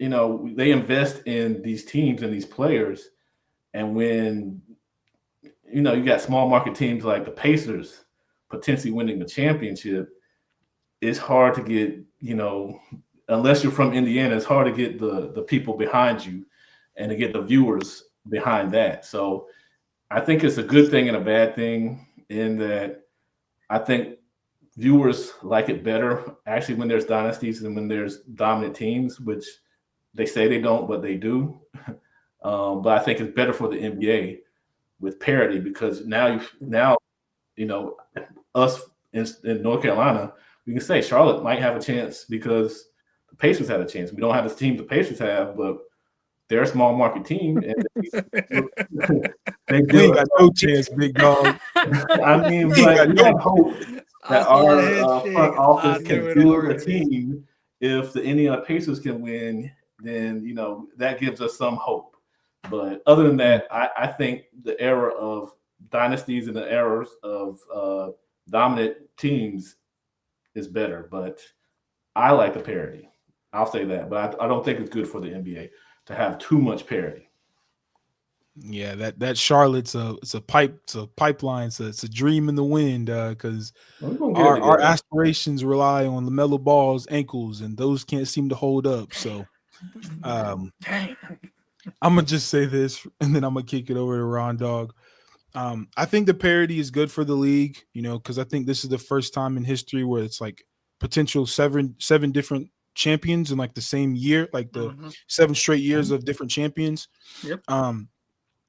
they invest in these teams and these players. And when, you got small market teams like the Pacers potentially winning the championship, it's hard to get, unless you're from Indiana, it's hard to get the people behind you and to get the viewers behind that. So I think it's a good thing and a bad thing in that I think viewers like it better actually when there's dynasties and when there's dominant teams, which they say they don't, but they do. But I think it's better for the NBA with parity because now you know us in North Carolina, we can say Charlotte might have a chance because the Pacers had a chance. We don't have the team the Pacers have, but they're a small market team, and they We ain't build. got no chance, big dog. I mean, We ain't but got we no have hope I that saw the our head front shake. office I knew can it build a already. team. If the Indiana Pacers can win, then that gives us some hope. But other than that, I think the era of dynasties and the eras of dominant teams is better. But I like the parity. I'll say that. But I don't think it's good for the NBA to have too much parity. Yeah, that Charlotte's it's a pipeline, so it's a dream in the wind. Because We're gonna get it our together. aspirations rely on LaMelo Ball's ankles, and those can't seem to hold up. So um, Dang. I'm gonna just say this, and then I'm gonna kick it over to Ron Dog. I think the parity is good for the league, because I think this is the first time in history where it's like potential seven different champions in like the same year, like the Mhm. 7 straight years of different champions. Yep.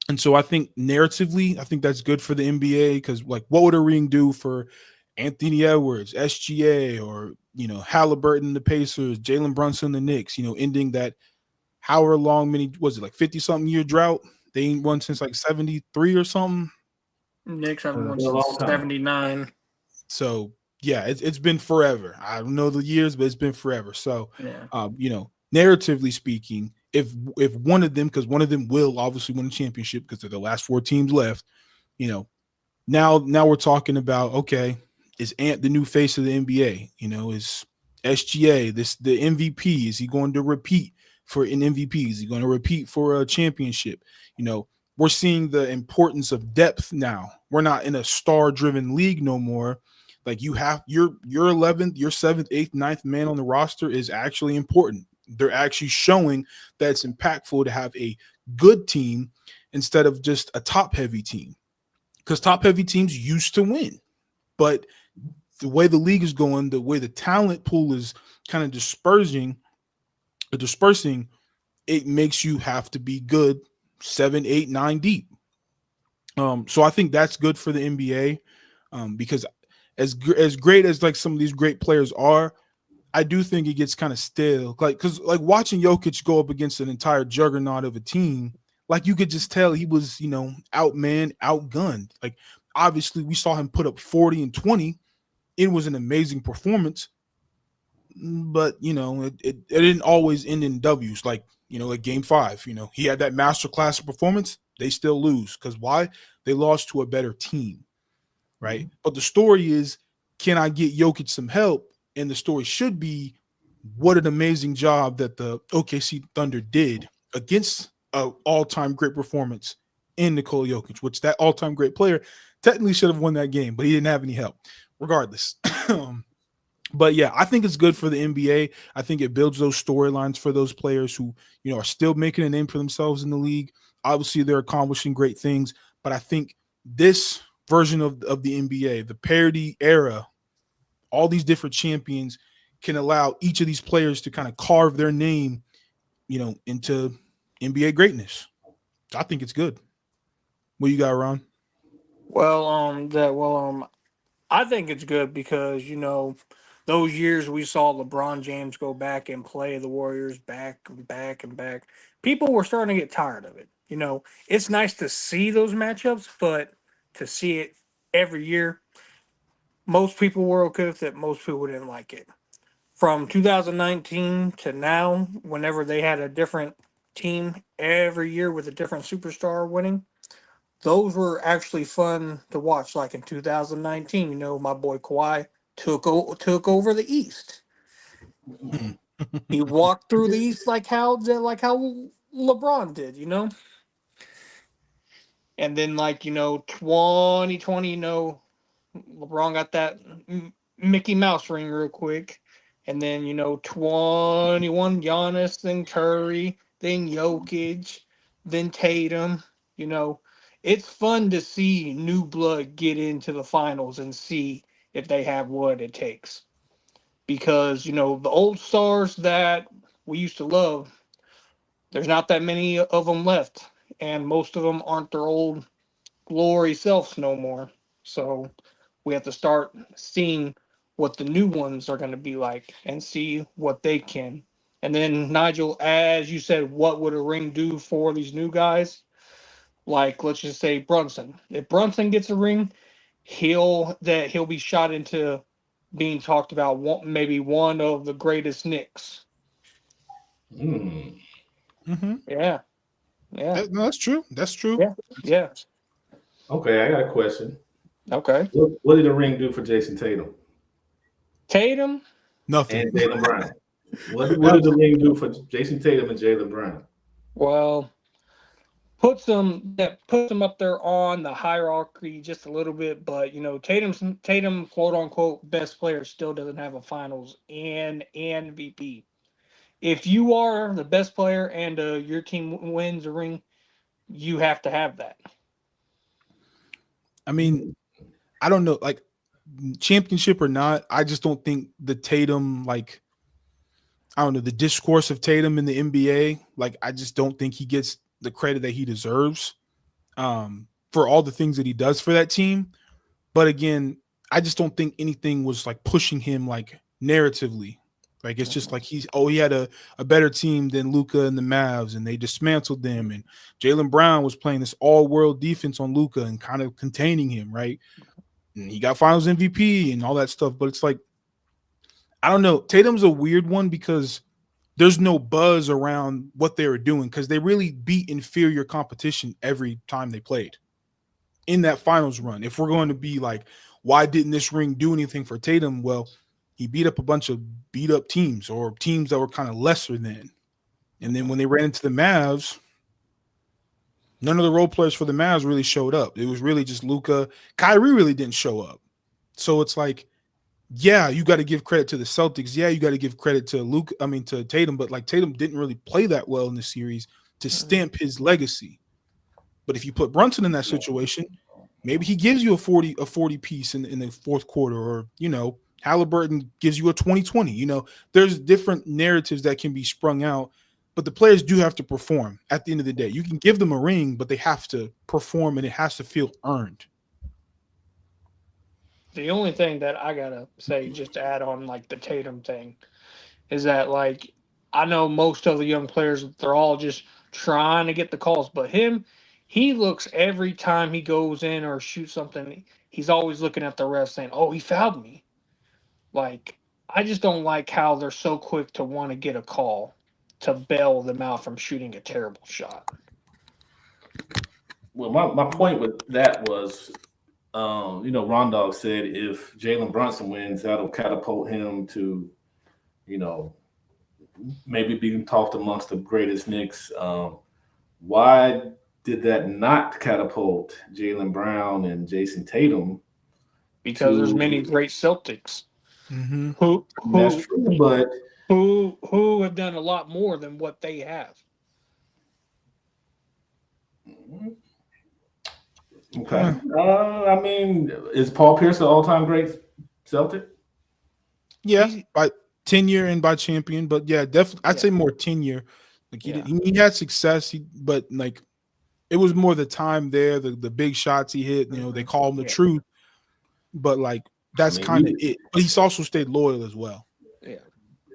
And so I think narratively, I think that's good for the NBA because like what would a ring do for Anthony Edwards, SGA, or Halliburton the Pacers, Jalen Brunson the Knicks, ending that however long many was it like 50 something year drought. They ain't won since like 73 or something. Knicks haven't won Been a long since time. '79. So yeah, it's been forever. I don't know the years, but it's been forever. So Yeah. narratively speaking, if one of them, because one of them will obviously win a championship because they're the last 4 teams left, you know, now we're talking about, okay, is Ant the new face of the NBA? Is SGA the MVP? Is he going to repeat for an MVP? Is he going to repeat for a championship? We're seeing the importance of depth now. We're not in a star-driven league no more. Like you have your 11th, your 7th, 8th, ninth man on the roster is actually important. They're actually showing that it's impactful to have a good team instead of just a top-heavy team because top heavy teams used to win. But the way the league is going, the way the talent pool is kind of dispersing, it makes you have to be good 7, 8, 9 deep. So I think that's good for the NBA because as great as like some of these great players are, I do think it gets kind of stale. Like because like watching Jokic go up against an entire juggernaut of a team, like you could just tell he was outmanned, outgunned. Like obviously we saw him put up 40 and 20. It was an amazing performance, but it didn't always end in W's. Like at Game 5, he had that masterclass performance. They still lose because why? They lost to a better team, right? But the story is, can I get Jokic some help? And the story should be, what an amazing job that the OKC Thunder did against an all-time great performance in Nikola Jokic, which that all-time great player technically should have won that game, but he didn't have any help. Regardless. But yeah, I think it's good for the NBA. I think it builds those storylines for those players who, are still making a name for themselves in the league. Obviously, they're accomplishing great things, but I think this version of the NBA, the parity era, all these different champions can allow each of these players to kind of carve their name, into NBA greatness. I think it's good. What you got, Ron? I think it's good because those years we saw LeBron James go back and play the Warriors back and back and back. People were starting to get tired of it. It's nice to see those matchups, but to see it every year, most people were okay with it. Most people didn't like it. From 2019 to now, whenever they had a different team every year with a different superstar winning. Those were actually fun to watch. Like in 2019, my boy Kawhi took over the East. He walked through the East like how LeBron did. And then 2020, LeBron got that Mickey Mouse ring real quick. And then, 21 Giannis, then Curry, then Jokic, then Tatum. You know, it's fun to see new blood get into the finals and see if they have what it takes. Because, the old stars that we used to love, there's not that many of them left. And most of them aren't their old glory selves no more. So we have to start seeing what the new ones are going to be like and see what they can. And then Nigel, as you said, what would a ring do for these new guys? Like let's just say Brunson. If Brunson gets a ring, he'll be shot into being talked about maybe one of the greatest Knicks. Mm. Yeah, yeah, No, that's true. That's true. yeah, yeah. Okay, I got a question. Okay, What did the ring do for Jason Tatum Tatum. Nothing. and Jalen Brown? What did the ring do for Jason Tatum and Jalen Brown? Well, puts them up there on the hierarchy just a little bit, but Tatum quote unquote best player still doesn't have a finals and MVP. If you are the best player and your team wins a ring, you have to have that. I mean, I don't know, like championship or not. I just don't think the Tatum, like, I don't know, the discourse of Tatum in the NBA. Like, I just don't think he gets the credit that he deserves for all the things that he does for that team. But again, I just don't think anything was like pushing him like narratively. Like it's just like he had a better team than Luca and the Mavs, and they dismantled them. And Jalen Brown was playing this all world defense on Luca and kind of containing him, right? And he got Finals MVP and all that stuff. But it's like, I don't know. Tatum's a weird one because there's no buzz around what they were doing because they really beat inferior competition every time they played in that finals run. If we're going to be like, why didn't this ring do anything for Tatum? Well, he beat up a bunch of beat up teams or teams that were kind of lesser than. And then when they ran into the Mavs, none of the role players for the Mavs really showed up. It was really just Luka. Kyrie really didn't show up. So it's like, yeah, you got to give credit to the Celtics. Yeah, you got to give credit to to Tatum, but like Tatum didn't really play that well in the series to stamp his legacy. But if you put Brunson in that situation, maybe he gives you a 40 piece in the fourth quarter, or Halliburton gives you a 20-20. There's different narratives that can be sprung out, but the players do have to perform at the end of the day. You can give them a ring, but they have to perform and it has to feel earned. The only thing that I gotta say, just to add on like the Tatum thing, is that like I know most of the young players, they're all just trying to get the calls, but he looks every time he goes in or shoots something, he's always looking at the ref saying, "Oh, he fouled me." Like I just don't like how they're so quick to want to get a call to bail them out from shooting a terrible shot. Well, my point with that was, Ron Dog said if Jalen Brunson wins, that'll catapult him to, maybe being talked amongst the greatest Knicks. Why did that not catapult Jalen Brown and Jason Tatum? Because there's many great Celtics who That's true, but who have done a lot more than what they have. Okay. I mean, is Paul Pierce the all-time great Celtic? Yeah, by tenure and by champion, but yeah, definitely, I'd say more tenure. Like he had success, but like it was more the time there, the big shots he hit. They call him the truth, but like that's kind of it. But he's also stayed loyal as well. Yeah,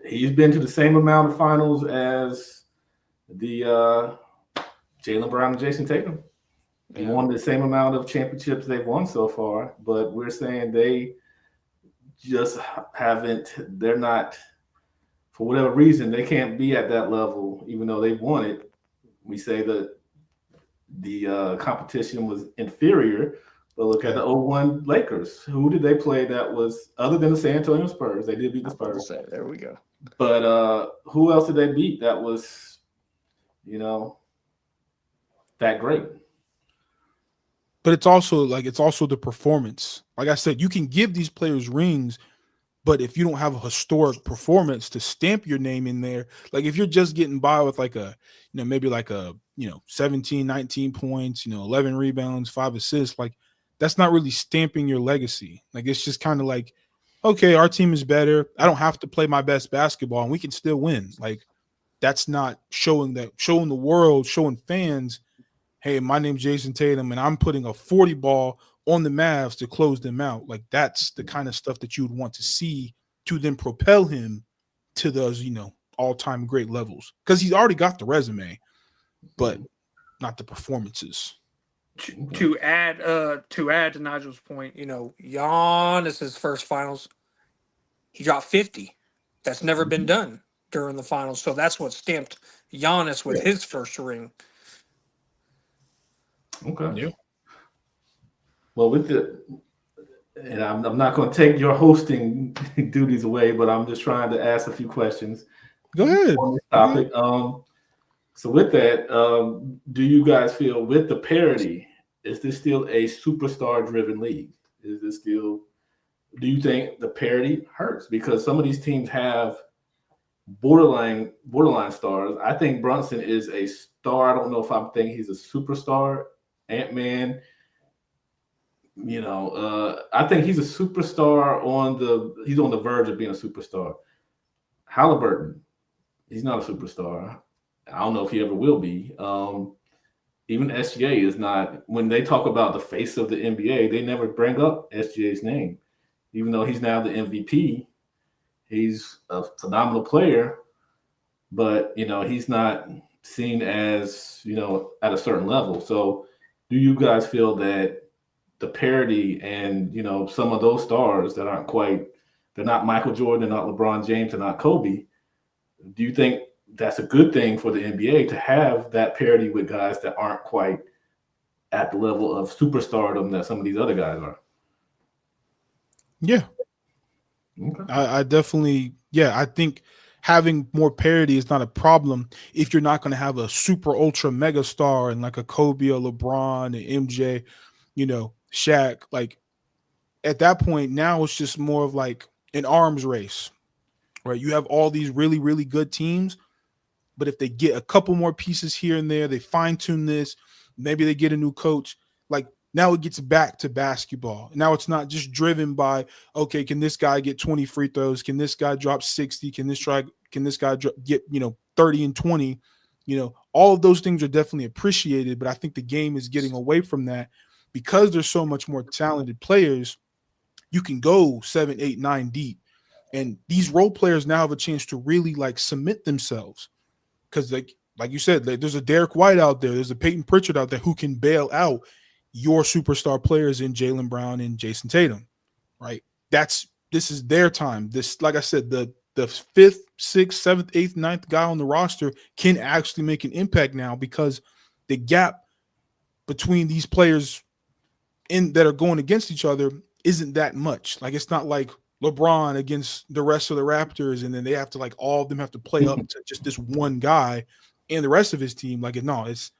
he's been to the same amount of finals as the Jalen Brown and Jason Tatum. He won the same amount of championships they've won so far, but we're saying they just haven't. They're not, for whatever reason, they can't be at that level, even though they've won it. we say that the competition was inferior. But look at the 0-1 Lakers. Who did they play that was other than the San Antonio Spurs? They did beat the Spurs. There we go. But who else did they beat that was, that great? But it's also the performance. Like I said, you can give these players rings, but if you don't have a historic performance to stamp your name in there, like if you're just getting by with like a, maybe like a, 17, 19 points, 11 rebounds, 5 assists, like that's not really stamping your legacy. Like it's just kind of like, okay, our team is better. I don't have to play my best basketball and we can still win. Like that's not showing the world, showing fans, hey, my name's Jason Tatum and I'm putting a 40 ball on the Mavs to close them out. Like that's the kind of stuff that you would want to see to then propel him to those, all-time great levels. Because he's already got the resume, but not the performances. To add to Nigel's point, Giannis's first finals, he dropped 50. That's never been done during the finals. So that's what stamped Giannis with his first ring. Okay. Yeah. Well, and I'm not going to take your hosting duties away, but I'm just trying to ask a few questions. Go ahead. On this topic. So with that, do you guys feel with the parity, is this still a superstar-driven league? Is this still? Do you think the parity hurts because some of these teams have borderline stars? I think Brunson is a star. I don't know if I'm thinking he's a superstar. Ant-Man. I think he's a superstar he's on the verge of being a superstar. Halliburton, he's not a superstar. I don't know if he ever will be. Even SGA is not. When they talk about the face of the NBA, they never bring up SGA's name, even though he's now the MVP. He's a phenomenal player, but he's not seen as at a certain level. So, do you guys feel that the parity and some of those stars that aren't they're not Michael Jordan, they're not LeBron James, they're not Kobe? Do you think that's a good thing for the NBA to have that parity with guys that aren't quite at the level of superstardom that some of these other guys are? Yeah. Okay. I definitely, I think having more parity is not a problem if you're not going to have a super ultra mega star and like a Kobe or LeBron and MJ, Shaq. Like at that point, now it's just more of like an arms race, right? You have all these really, really good teams, but if they get a couple more pieces here and there, they fine tune this, maybe they get a new coach, like now it gets back to basketball. Now it's not just driven by, okay, can this guy get 20 free throws? Can this guy drop 60? Can this guy get, 30 and 20? All of those things are definitely appreciated, but I think the game is getting away from that because there's so much more talented players. You can go 7, 8, 9 deep. And these role players now have a chance to really like submit themselves. Because like you said, there's a Derek White out there, there's a Peyton Pritchard out there who can bail out your superstar players in Jaylen Brown and Jason Tatum, right? This is their time. This, like I said, the 5th, 6th, 7th, 8th, 9th guy on the roster can actually make an impact now because the gap between these players that are going against each other isn't that much. Like it's not like LeBron against the rest of the Raptors, and then they have to all of them have to play up to just this one guy and the rest of his team. This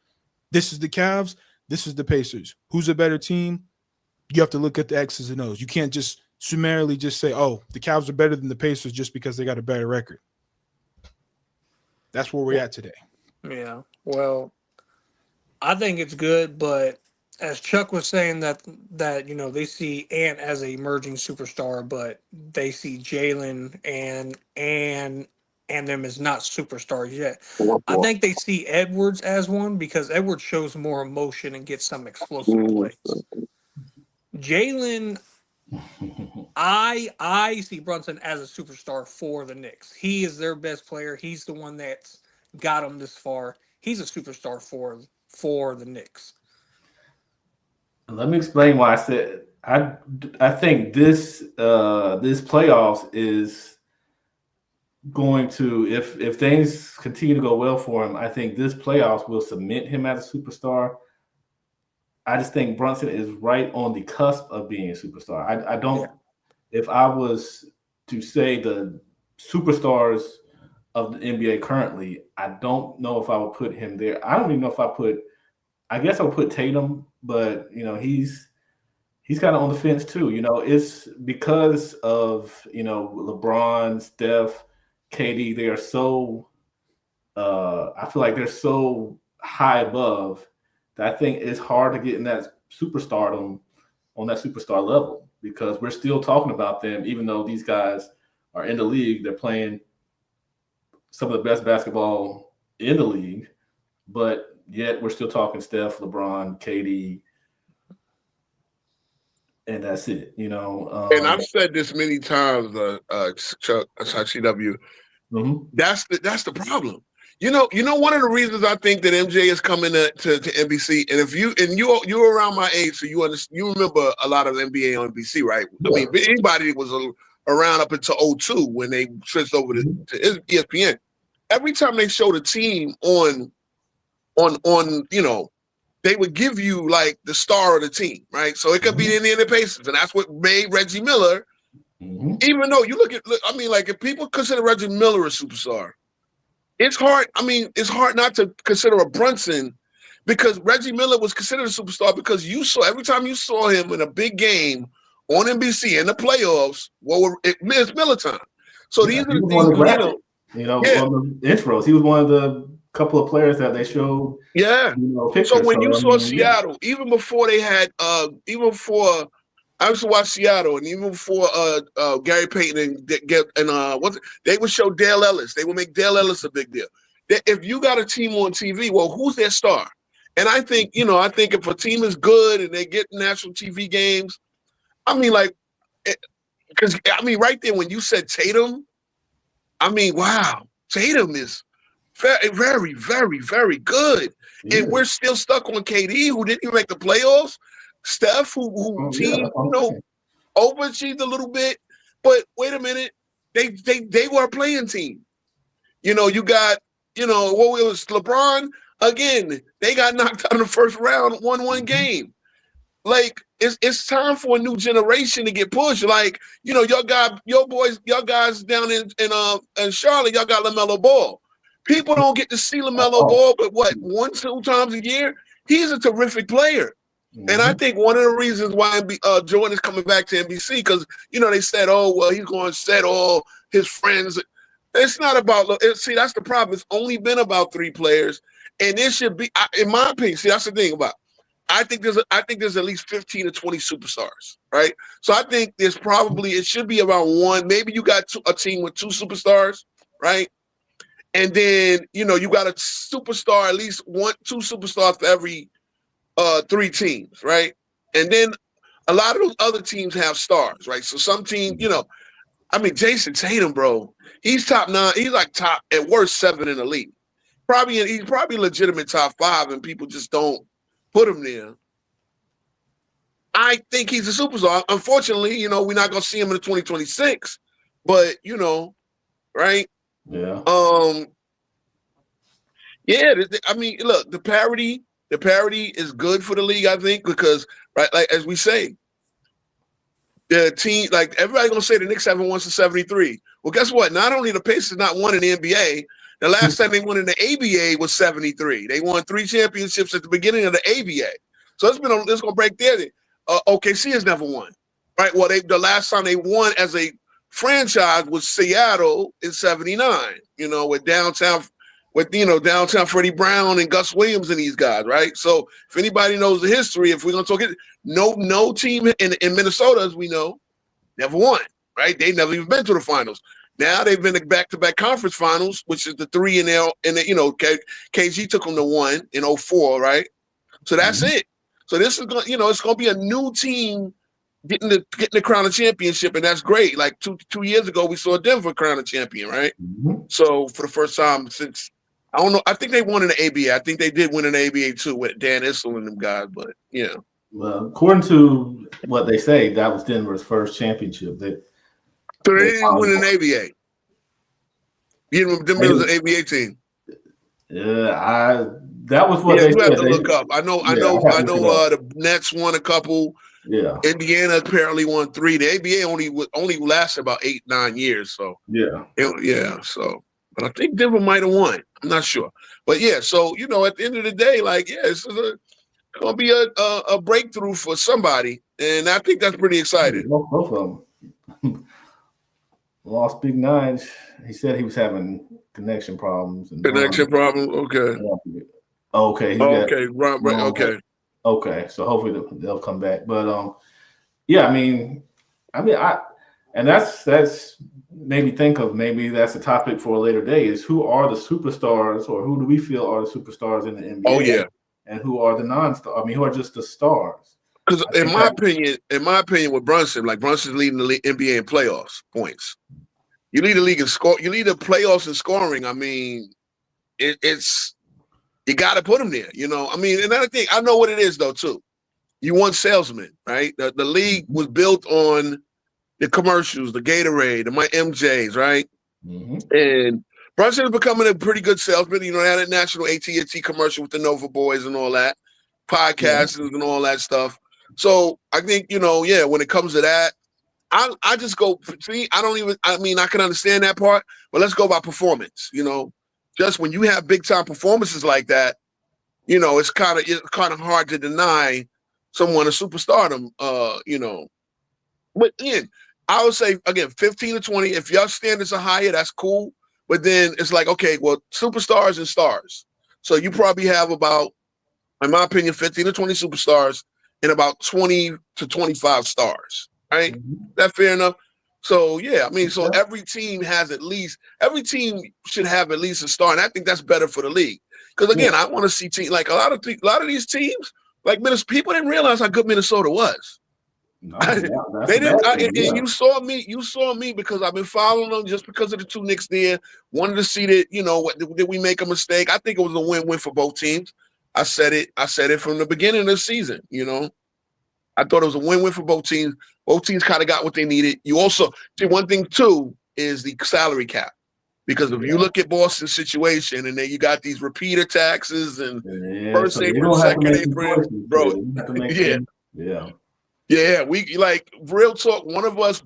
is the Cavs, this is the Pacers. Who's a better team? You have to look at the X's and O's. You can't just summarily just say, oh, the Cavs are better than the Pacers just because they got a better record. That's where we're at today. Yeah. Well, I think it's good, but as Chuck was saying that they see Ant as an emerging superstar, but they see Jalen and them as not superstars yet. I think they see Edwards as one because Edwards shows more emotion and gets some explosive plays. Jalen, I see Brunson as a superstar for the Knicks. He is their best player. He's the one that's got them this far. He's a superstar for the Knicks. Let me explain why I said I think this playoffs is going to, if things continue to go well for him, I think this playoffs will cement him as a superstar. I just think Brunson is right on the cusp of being a superstar. I don't. Yeah. If I was to say the superstars of the NBA currently, I don't know if I would put him there. I don't even know if I guess I would put Tatum, but he's kind of on the fence too. It's because of LeBron, Steph, KD. They are so. I feel like they're so high above that I think it's hard to get in that superstardom on that superstar level because we're still talking about them, even though these guys are in the league. They're playing some of the best basketball in the league, but yet we're still talking Steph, LeBron, KD, and that's it. And I've said this many times, Chuck, CW. Mm-hmm. That's the problem. One of the reasons I think that MJ is coming to NBC, and if you're around my age, so you remember a lot of NBA on NBC, right? Yeah. I mean, anybody that was around up until 2002 when they switched over to ESPN. Every time they showed a team on, they would give you like the star of the team, right? So it could be the Indiana Pacers, and that's what made Reggie Miller. Mm-hmm. Even though if people consider Reggie Miller a superstar, it's hard. I mean, it's hard not to consider a Brunson because Reggie Miller was considered a superstar because every time you saw him in a big game on NBC in the playoffs, it's Miller time. So these are the things, on the intros, he was one of the couple of players that they showed. Yeah. Pictures. So when you saw Seattle, even before they had, I used to watch Seattle, and even before Gary Payton they would show Dale Ellis. They would make Dale Ellis a big deal. If you got a team on TV, well, who's their star? And I think if a team is good and they get national TV games, I mean, right there when you said Tatum, I mean, wow, Tatum is very, very, very, very good, and we're still stuck on KD, who didn't even make the playoffs. Steph, who overachieved a little bit, but wait a minute, they were a playing team. You got, what was LeBron again? They got knocked out in the first round, won one game. Like it's time for a new generation to get pushed. Like y'all guys down in Charlotte, y'all got LaMelo Ball. People don't get to see LaMelo Ball, but 1-2 times a year. He's a terrific player. And I think one of the reasons why Jordan is coming back to NBC, because, they said, oh, well, he's going to set all his friends. It's not about – see, that's the problem. It's only been about 3 players. And it should be – in my opinion, see, that's the thing about – I think there's at least 15 to 20 superstars, right? So I think there's probably – it should be around 1. Maybe you got a team with 2 superstars, right? And then, you got a superstar, at least 2 superstars for every – 3 teams, right? And then a lot of those other teams have stars, right? So some team, Jason Tatum, bro, he's top 9. He's like top at worst 7 in the league. He's probably legitimate top 5, and people just don't put him there. I think he's a superstar. Unfortunately, we're not gonna see him in the 2026, but right? Yeah. Look, the parity. The parity is good for the league, I think, because, right, like as we say, the team, like everybody gonna say the Knicks haven't won since '73. Well, guess what? Not only the Pacers not won in the NBA, the last time they won in the ABA was '73. They won 3 championships at the beginning of the ABA. So it's gonna break there. OKC has never won, right? Well, the last time they won as a franchise was Seattle in '79. With downtown Freddie Brown and Gus Williams and these guys, right? So if anybody knows the history, if we're gonna talk it, no team in Minnesota, as we know, never won, right? They never even been to the finals. Now they've been to back-to-back conference finals, which is the 3 in there, and KG took them to 1 in 2004, right? So that's it. So this is gonna, it's gonna be a new team getting the crown of championship, and that's great. Like two years ago, we saw Denver crown a champion, right? Mm-hmm. So for the first time since. I don't know. I think they won in the ABA. I think they did win in the ABA too with Dan Issel and them guys. But well, according to what they say, that was Denver's first championship. So they didn't win in the ABA. Them was an ABA team. Yeah, that was what Yeah, they you have said. to look up. I know. I have to look it up. The Nets won a couple. Yeah. Indiana apparently won 3. The ABA only lasted about 8-9 years. So yeah. So, but I think Denver might have won. I'm not sure. But yeah. So at the end of the day, like it's gonna be a breakthrough for somebody, and I think that's pretty exciting. Both of them lost Big Nine. He said he was having connection problems. Connection problem. Okay. Okay. Okay. Right. Okay. Okay. So hopefully they'll come back. But yeah. I mean, and that's made me think of maybe that's a topic for a later day. Is who are the superstars, or who do we feel are the superstars in the NBA? Oh yeah. And who are the non-stars? I mean, who are just the stars? Because in my opinion, with Brunson, like Brunson's leading the NBA in playoffs points. You lead the league in score. You lead the playoffs in scoring. I mean, it's you got to put him there. I mean, another thing, I know what it is though too. You want salesmen, right? The league was built on the commercials, the Gatorade, the my MJs, right? Mm-hmm. And Brunson is becoming a pretty good salesman. They had a national AT&T commercial with the Nova Boys and all that, podcasts and all that stuff. So I think, when it comes to that, I just go, see, I can understand that part, but let's go by performance, Just when you have big time performances like that, it's kind of hard to deny someone a superstardom, But again, I would say, again, 15 to 20, if your standards are higher, that's cool. But then it's like, okay, well, superstars and stars. So you probably have about, in my opinion, 15 to 20 superstars and about 20 to 25 stars, right? Mm-hmm. That fair enough? So, yeah, I mean, so every team should have at least a star. And I think that's better for the league. Because, again, I want to see teams, like a lot of these teams, like people didn't realize how good Minnesota was. No, they didn't. And you saw me because I've been following them just because of the two Knicks there. Wanted to see that, did we make a mistake? I think it was a win-win for both teams. I said it from the beginning of the season. I thought it was a win-win for both teams. Both teams kind of got what they needed. You also see one thing too is the salary cap, because if you look at Boston's situation and then you got these repeater taxes and first apron, second apron, bro. Yeah, we like real talk. One of us,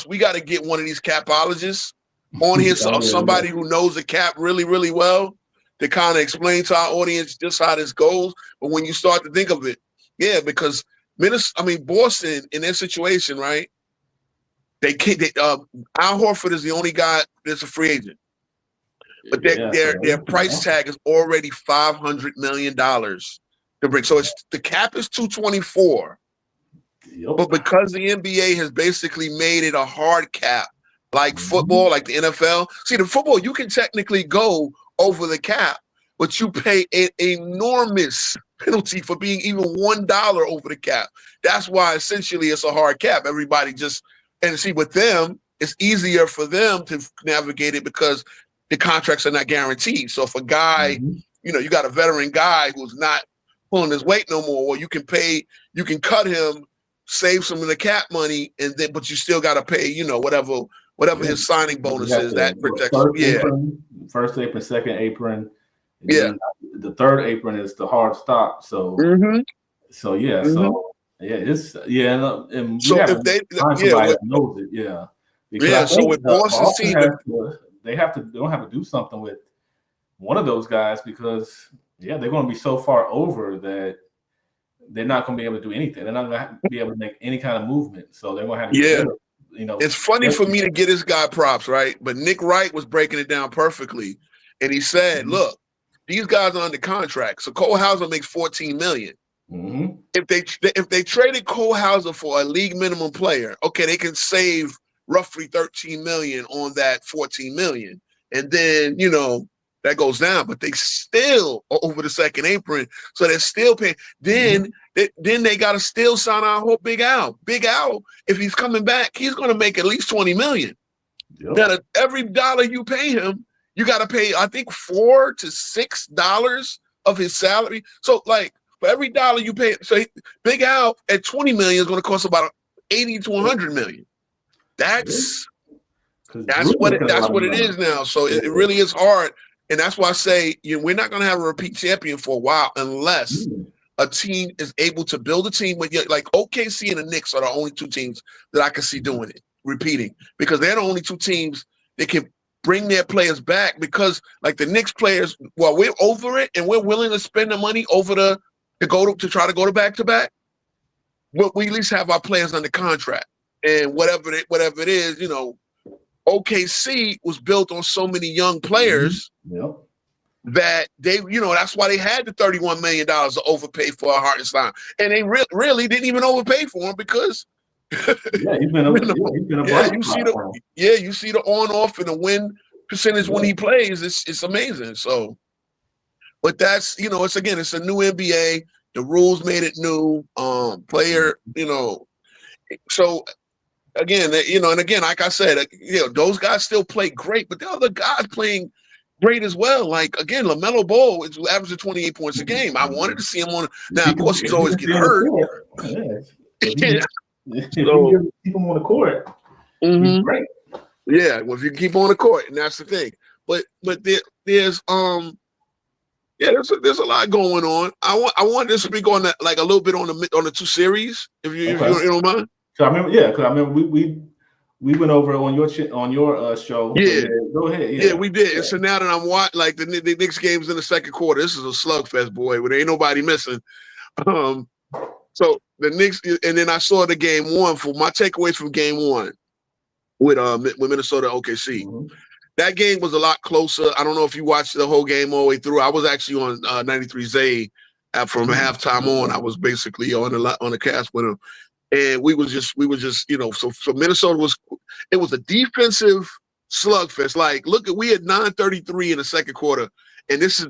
we got to get one of these capologists on here, somebody who knows the cap really, really well to kind of explain to our audience just how this goes. But when you start to think of it, because Boston in their situation, right? They can't. Al Horford is the only guy that's a free agent, but their price tag is already $500 million to bring. So the cap is 224. Yep. But because the NBA has basically made it a hard cap, like football, like the NFL. See, the football, you can technically go over the cap, but you pay an enormous penalty for being even $1 over the cap. That's why essentially it's a hard cap. Everybody and see, with them, it's easier for them to navigate it because the contracts are not guaranteed. So if a guy, you got a veteran guy who's not pulling his weight no more, or you can cut him, save some of the cap money, but you still got to pay, whatever his signing bonus is. That protects. First apron, second apron. The third apron is the hard stop. So, it's and so if they knows it, because so with Boston's team, they don't have to do something with one of those guys, because they're going to be so far over that they're not going to be able to do anything. They're not going to be able to make any kind of movement. So they're going to have to It's funny for me to get this guy props, right? But Nick Wright was breaking it down perfectly. And he said, look, these guys are under contract. So Cole Hauser makes $14 million. Mm-hmm. If they traded Cole Hauser for a league minimum player, okay, they can save roughly $13 million on that $14 million. And then, that goes down, but they still are over the second apron, so they're still paying. Then they got to still sign our whole Big Al. Big Al, if he's coming back, he's going to make at least $20 million. Yep. Now, every dollar you pay him, you got to pay, I think, $4 to $6 of his salary. So, like, for every dollar you pay, Big Al at $20 million is going to cost about $80 to $100 million. That's That's what it is now. So it really is hard, and that's why I say we're not going to have a repeat champion for a while unless a team is able to build a team with like OKC and the Knicks are the only two teams that I can see doing it, repeating, because they're the only two teams that can bring their players back. Because like the Knicks players, well, we're over it and we're willing to spend the money over to try to go to back-to-back. But we at least have our players under contract, and whatever it is, OKC was built on so many young players that they, that's why they had the $31 million to overpay for Hartenstein, and they really didn't even overpay for him because he's been a you see the on off and the win percentage when he plays, it's amazing. So, but that's it's a new NBA. The rules made it new. Player, so. Again, and again, like I said, those guys still play great, but the other guys playing great as well. Like, again, LaMelo Ball is averaging 28 points a game. I wanted to see him on. Now, of course, he's always getting hurt. If you keep him on the court, he's great. Yeah, well, if you keep on the court, and that's the thing. But there's there's a lot going on. I wanted to speak on that, like a little bit on the two series, if you don't mind. So I remember, we went over on your show. Yeah, go ahead. Yeah, we did. Yeah. And so now that I'm watching, like the Knicks games in the second quarter, this is a slugfest, boy. Where there ain't nobody missing. So the Knicks, and then I saw the game one. For my takeaways from game one with Minnesota OKC. Mm-hmm. That game was a lot closer. I don't know if you watched the whole game all the way through. I was actually on 93 Zay from halftime on. I was basically on the cast with him. And we was just, so Minnesota it was a defensive slugfest. Like, look, we had 9:33 in the second quarter, and this is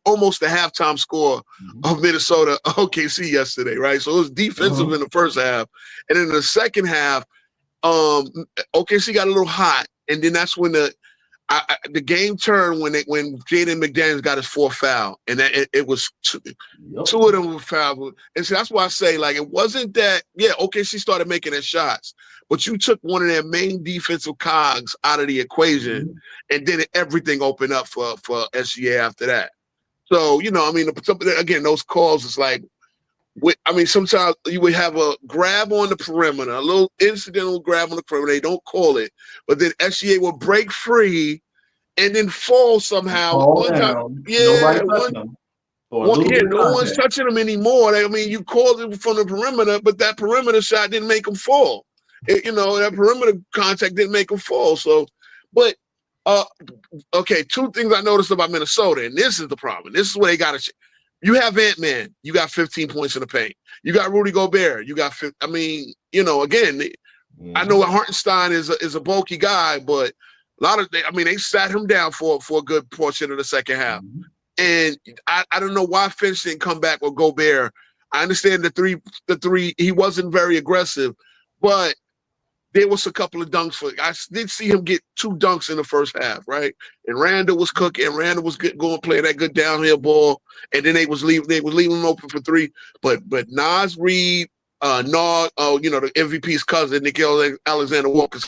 almost the halftime score of Minnesota OKC yesterday, right? So it was defensive in the first half, and in the second half, OKC got a little hot, and then that's when the game turned when Jaden McDaniels got his fourth foul, and it was two of them were fouled. And so that's why I say, like, it wasn't that, OKC started making their shots, but you took one of their main defensive cogs out of the equation, and then everything opened up for SGA after that. So, again, those calls, it's like, sometimes you would have a grab on the perimeter, a little incidental grab on the perimeter. They don't call it, but then SGA will break free and then fall somehow. No one's touching him anymore. You called him from the perimeter, but that perimeter shot didn't make him fall. That perimeter contact didn't make him fall. So, but two things I noticed about Minnesota, and this is the problem. This is where they got to. You have Ant-Man, you got 15 points in the paint. You got Rudy Gobert, you got again, I know Hartenstein is a bulky guy, but they sat him down for a good portion of the second half. And I don't know why Finch didn't come back with Gobert. I understand the three, he wasn't very aggressive, but there was a couple of dunks. I did see him get 2 dunks in the first half, right? And Randall was cooking. Randall was going to play that good downhill ball, and then they was leaving him open for 3. But Naz Reid, the MVP's cousin, Nickeil Alexander-Walker's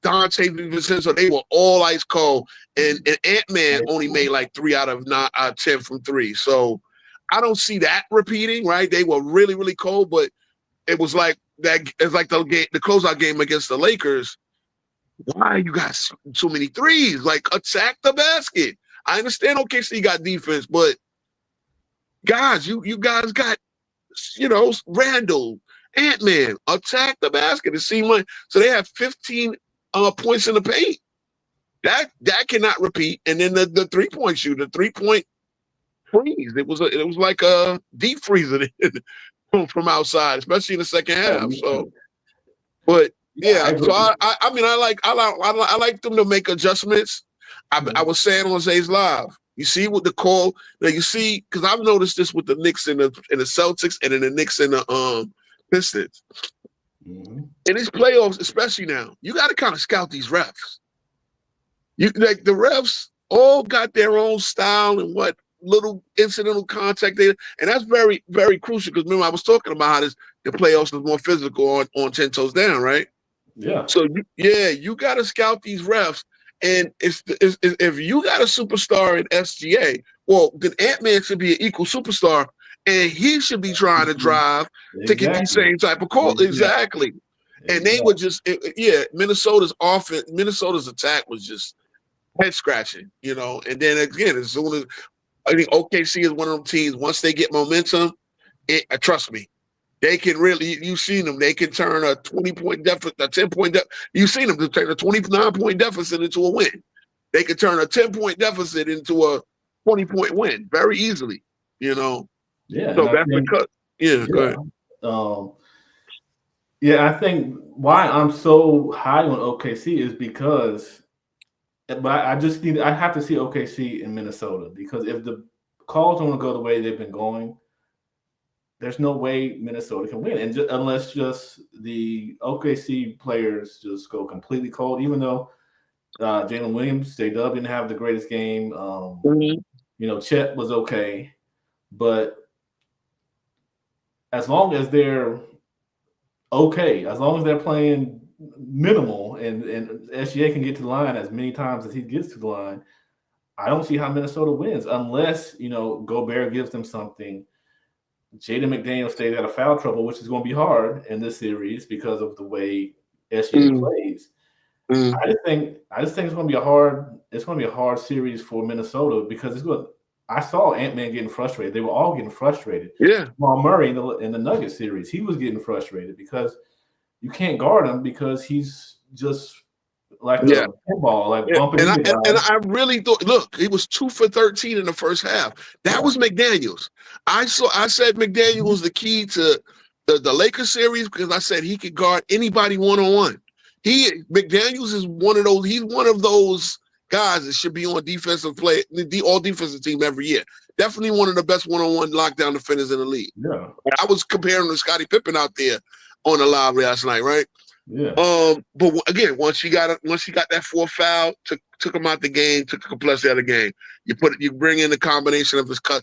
Dante DiVincenzo, they were all ice cold, and Ant-Man only made like 3 out of 10 from 3. So I don't see that repeating, right? They were really, really cold, but it was like that. It's like the closeout game against the Lakers. Why you got so many threes? Like, attack the basket. I understand OKC got defense, but guys, you guys got Randall, Ant-Man, attack the basket. It seemed like so they have 15 points in the paint. That cannot repeat. And then the 3-point shooter, 3-point freeze. It was like a deep freezer from outside, especially in the second half. So, but so I like them to make adjustments. I was saying on Zay's Live, you see what the call now you see, because I've noticed this with the Knicks and the Celtics, and then the Knicks and the Pistons. In these playoffs, especially now, you got to kind of scout these refs. The refs all got their own style and what little incidental contact there, and that's very, very crucial. Because remember, I was talking about how the playoffs is more physical on 10 toes down, right? Yeah. So you got to scout these refs, and if you got a superstar in SGA, well, then Ant-Man should be an equal superstar, and he should be trying to drive to get these Exactly. same type of call. Exactly. And they would just, Minnesota's attack was just head scratching, And then again, as soon as I think OKC is one of them teams, once they get momentum, trust me, they can really. You've seen them. They can turn a 20-point deficit, a 10-point deficit. You've seen them to turn a 29-point deficit into a win. They can turn a 10-point deficit into a 20-point win very easily. Yeah. So that's because. Yeah. Go ahead. Yeah, I think why I'm so high on OKC is because, but I have to see OKC in Minnesota, because if the calls don't go the way they've been going, there's no way Minnesota can win, and unless just the OKC players just go completely cold. Even though Jalen Williams, J-Dub didn't have the greatest game. Chet was okay, but as long as they're okay, as long as they're playing minimal and SGA can get to the line as many times as he gets to the line, I don't see how Minnesota wins unless, Gobert gives them something. Jaden McDaniel stays out of foul trouble, which is going to be hard in this series because of the way SGA plays. I just think it's going to be a hard series for Minnesota, because I saw Ant-Man getting frustrated. They were all getting frustrated. Yeah. Jamal Murray in the Nuggets series, he was getting frustrated because you can't guard him, because he's just like a pinball, bumping into guys. And I really thought, look, he was 2 for 13 in the first half. That was McDaniels. I said McDaniels was the key to the Lakers series, because I said he could guard anybody one-on-one. McDaniels is one of those. He's one of those guys that should be on all defensive team every year. Definitely one of the best one-on-one lockdown defenders in the league. Yeah. I was comparing to Scottie Pippen out there on the live last night, right? Yeah. But again, once you got that fourth foul, took him out the game, took the complexity out of the game. You bring in the combination of his cousin,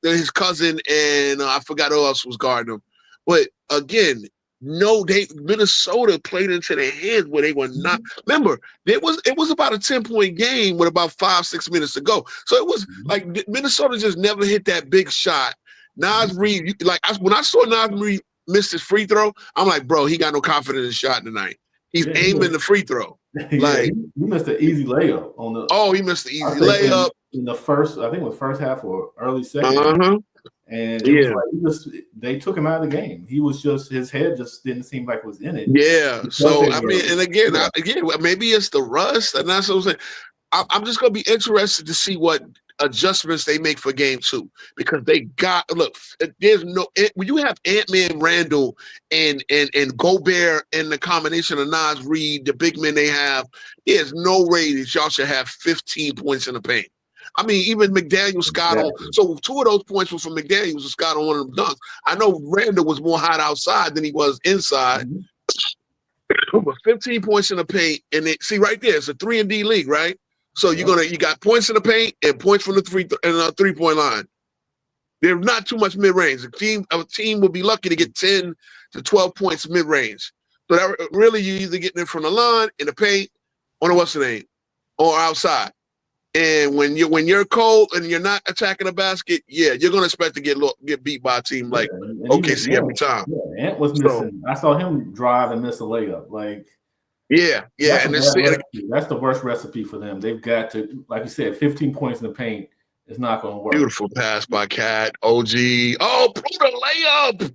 his cousin, and I forgot who else was guarding him. But again, Minnesota played into their hands where they were not. Remember, it was about a 10-point game with about 5-6 minutes to go. So it was like Minnesota just never hit that big shot. Nas Reed, when I saw Nas Reed missed his free throw, I'm like, bro, he got no confidence in his shot tonight. He's aiming the free throw. He missed an easy layup on the. Oh, he missed the easy layup in the first. I think it was first half or early second. And they took him out of the game. He was his head just didn't seem like it was in it. Yeah. So I mean, and again, maybe it's the rust, and that's what I'm saying. I'm just gonna be interested to see what adjustments they make for game 2, because there's no when you have Ant-Man, Randall, and Gobert, and the combination of Nas Reed, the big men they have, there's no way that y'all should have 15 points in the paint. I mean, even McDaniel, Scott. So 2 of those points were from McDaniels and Scott on one of them dunks. I know Randall was more hot outside than he was inside. But 15 points in the paint, and see right there, it's a 3-and-D league, right? So you got points in the paint and points from the 3-point line. There's not too much mid-range. A team will be lucky to get 10 to 12 points mid-range. So that really, you're either getting it from the line, in the paint, or or outside. And when you're cold and you're not attacking the basket, you're gonna expect to get beat by a team like OKC every time. Yeah, Ant was missing. I saw him drive and miss a layup. That's the worst recipe for them. They've got to, like you said, 15 points in the paint is not going to work. Beautiful pass by Cat. OG. Oh, the layup.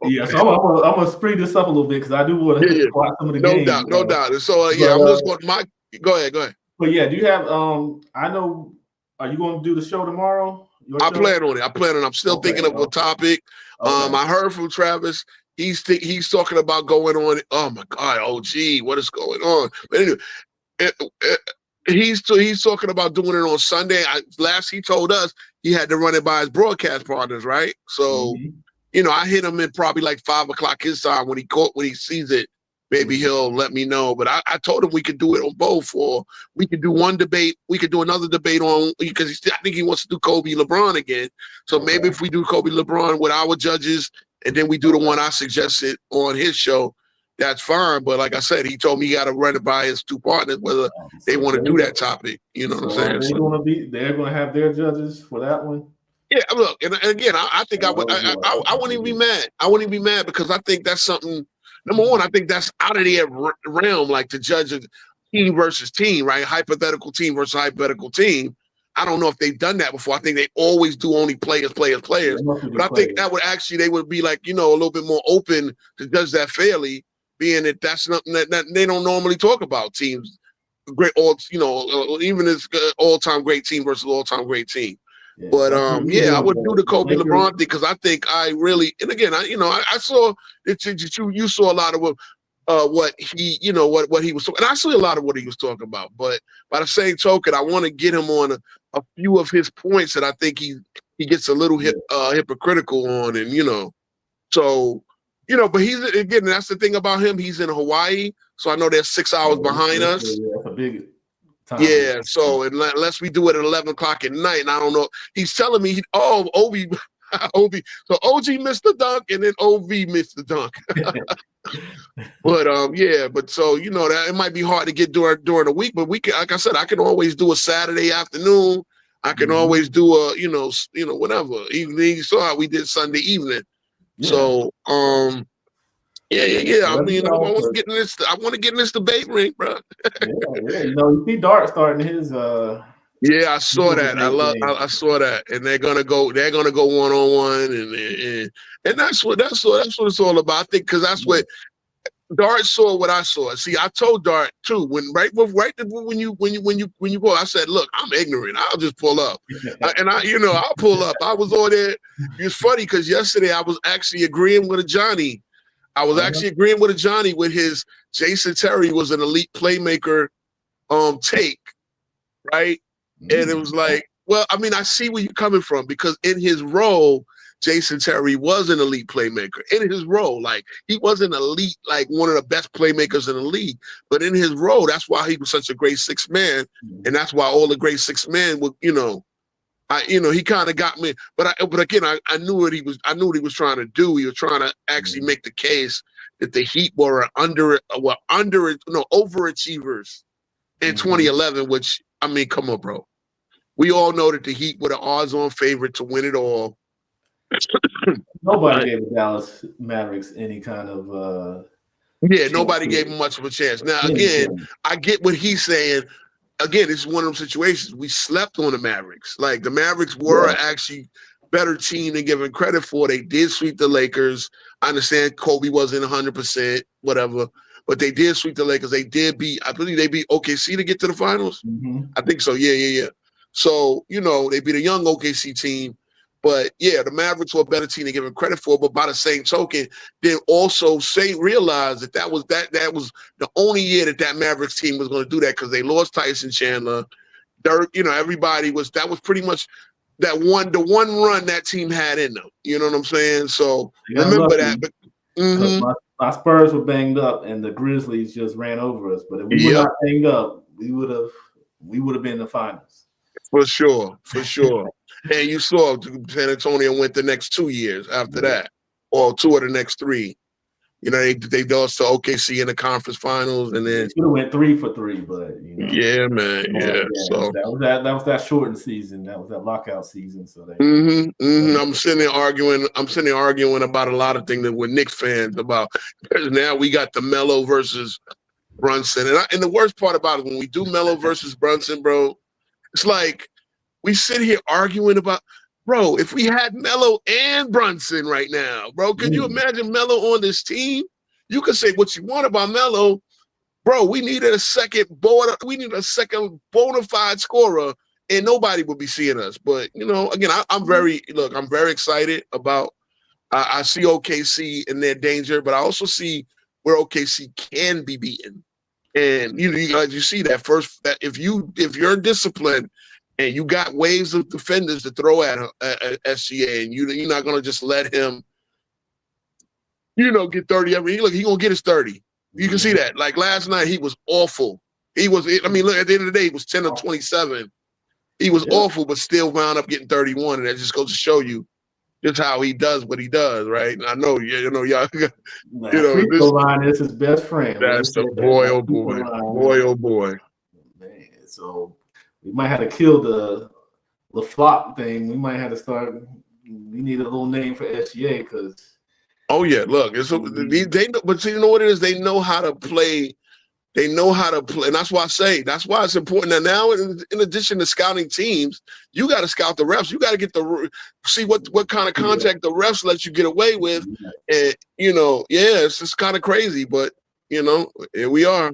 Yeah, so I'm gonna speed this up a little bit, because I do want to watch some of the games. No doubt. So I'm just going. Go ahead. But yeah, do you have? I know. Are you going to do the show tomorrow? I plan on it. I'm still thinking of a topic. I heard from Travis. He's talking about going on. Oh my God, OG, what is going on? But anyway, he's talking about doing it on Sunday. Last he told us he had to run it by his broadcast partners, right? So, I hit him in probably like 5:00 his time when he sees it. Maybe he'll let me know. But I told him we could do it on both, or we could do one debate. We could do another debate on, because I think he wants to do Kobe LeBron again. So maybe if we do Kobe LeBron with our judges, and then we do the one I suggested on his show, that's fine. But like I said, he told me he got to run it by his two partners whether they want to do that topic. You know what I'm saying? They're going to have their judges for that one. Yeah, look, and again, I think I wouldn't even be mad. I wouldn't even be mad because I think that's something. Number one, I think that's out of their realm, like to judge a team versus team, right? Hypothetical team versus hypothetical team. I don't know if they've done that before. I think they always do only players. But I think that would actually, they would be like, a little bit more open to judge that fairly, being that that's something that they don't normally talk about. Teams, great, even as all-time great team versus all-time great team. Yeah, but I would do the Kobe LeBron thing because I think I really, and again, I saw that you saw a lot of what he, what he was talking, and I see a lot of what he was talking about. But by the same token, I want to get him on a few of his points that I think he gets a little hypocritical on, and so but he's, again, that's the thing about him. He's in Hawaii, so I know they're 6 hours behind us. That's a big time. Yeah, so unless we do it at 11 o'clock at night, and I don't know, he's telling me, Obi, so OG missed the dunk, and then OV missed the dunk. But so that it might be hard to get during the week, but we can, like I said, I can always do a Saturday afternoon. I can always do a whatever. Even you saw how we did Sunday evening. Yeah. So yeah. I mean, I want to get in this. I want to get in this debate ring, bro. yeah. You see Dart starting his. Yeah, I saw that. I saw that, and they're gonna go 1-on-1, and that's what it's all about. I think because that's what Dart saw. What I saw. See, I told Dart too when you go. I said, look, I'm ignorant. I'll just pull up, and I'll pull up. I was on there. It was funny because yesterday I was actually agreeing with a Johnny. I was actually agreeing with a Johnny with his Jason Terry was an elite playmaker take, right? And it was like, well, I mean, I see where you're coming from because in his role, Jason Terry was an elite playmaker. In his role, like he wasn't elite, like one of the best playmakers in the league, but in his role, that's why he was such a great sixth man, and that's why all the great sixth men would, he kind of got me. But again, I knew what he was. I knew what he was trying to do. He was trying to actually make the case that the Heat were overachievers in 2011. Which, I mean, come on, bro. We all know that the Heat were the odds-on favorite to win it all. Nobody gave the Dallas Mavericks any kind of. Nobody gave them much of a chance. Now, again, I get what he's saying. Again, it's one of those situations. We slept on the Mavericks. Like the Mavericks were actually better team than given credit for. They did sweep the Lakers. I understand Kobe wasn't 100%, whatever, but they did sweep the Lakers. They did beat. I believe they beat OKC to get to the finals. I think so. Yeah. So they beat a young OKC team. But yeah, the Mavericks were a better team than given credit for. But by the same token, then also realize that was the only year that Mavericks team was going to do that because they lost Tyson Chandler, Dirk. Everybody was pretty much the one run that team had in them. You know what I'm saying? So remember that. But, my Spurs were banged up, and the Grizzlies just ran over us. But if we were not banged up, we would have been in the finals. For sure. And you saw San Antonio went the next 2 years after that, or 2 of the next 3. They lost to OKC in the conference finals, and then should have went 3 for 3, but yeah, man, yeah. So that was that shortened season. That was that lockout season. So they. I'm sitting there arguing about a lot of things that we're Knicks fans about. Because now we got the Melo versus Brunson, and the worst part about it when we do Melo versus Brunson, bro, it's like. We sit here arguing about, bro, if we had Melo and Brunson right now, bro, could you imagine Melo on this team? You could say what you want about Melo. Bro, we needed a second bona fide scorer, and nobody would be seeing us. But, again, I'm very excited about I see OKC in their danger, but I also see where OKC can be beaten. And, you see that if you're disciplined, and you got waves of defenders to throw at SGA, and you're not going to just let him, get 30 every. Look, he's going to get his 30. You can see that. Like last night, he was awful. Look, at the end of the day, he was 10 of 27. He was awful, but still wound up getting 31, and that just goes to show you, just how he does what he does, right? And I know, y'all. Free throw line is his best friend. That's the boy, oh boy, oh boy. Man, so we might have to kill the flop thing. We might have to start. We need a little name for SGA because. Oh yeah, look, they know, but you know what it is? They know how to play. They know how to play, and that's why it's important that now, in addition to scouting teams, you got to scout the refs. You got to get see what kind of contact the refs let you get away with, and it's just kind of crazy, but here we are.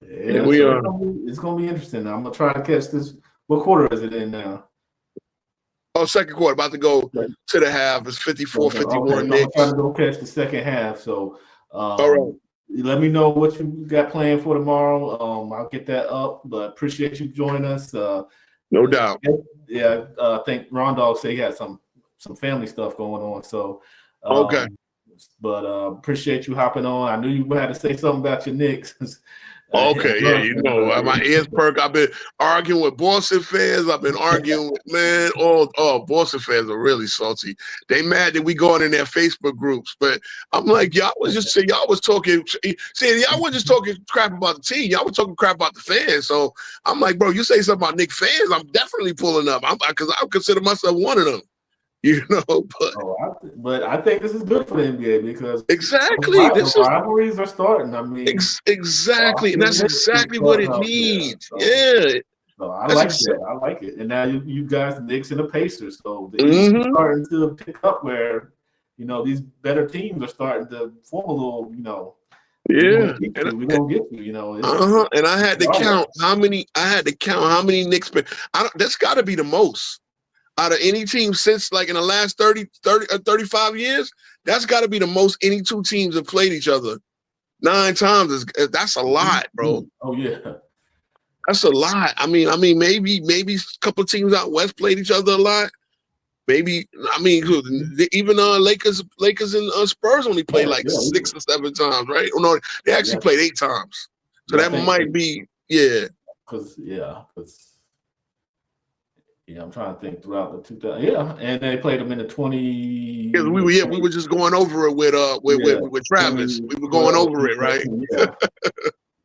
Yeah, we are. It's gonna be interesting. I'm gonna try to catch this. What quarter is it in now? Oh, second quarter, about to go to the half. It's 54-51 Knicks. I'm trying to go catch the second half. So, all right. Let me know what you got planned for tomorrow. I'll get that up. But appreciate you joining us. No doubt. Yeah, I think Ron Dog said he had some family stuff going on. So, okay. But appreciate you hopping on. I knew you had to say something about your Knicks. Okay, yeah, my ears perk. I've been arguing with Boston fans. I've been arguing with, man, Boston fans are really salty. They mad that we going in their Facebook groups, but I'm like, y'all was talking crap about the team. Y'all was talking crap about the fans. So I'm like, bro, you say something about Knick fans, I'm definitely pulling up. Because I consider myself one of them. But I think this is good for the NBA because exactly rivalries are starting. I mean, exactly, and that's exactly what it needs. So I like that. I like it. And now you guys, the Knicks and the Pacers, so the East is starting to pick up where these better teams are starting to form a little. Yeah, we're gonna get you. And I had to count how many. Knicks. That's got to be the most. Out of any team since like in the last 30 or 35 years, that's got to be the most any two teams have played each other 9 times. That's a lot, bro. Oh yeah, that's a lot. I mean, maybe a couple of teams out west played each other a lot. Maybe even Lakers and Spurs only played 6 or 7 times, right? Or no, they actually played 8 times. So that might be Because I'm trying to think throughout the 2000. Yeah, and they played them in the 20. Yeah, we were just going over it with Travis. We were going over it, right?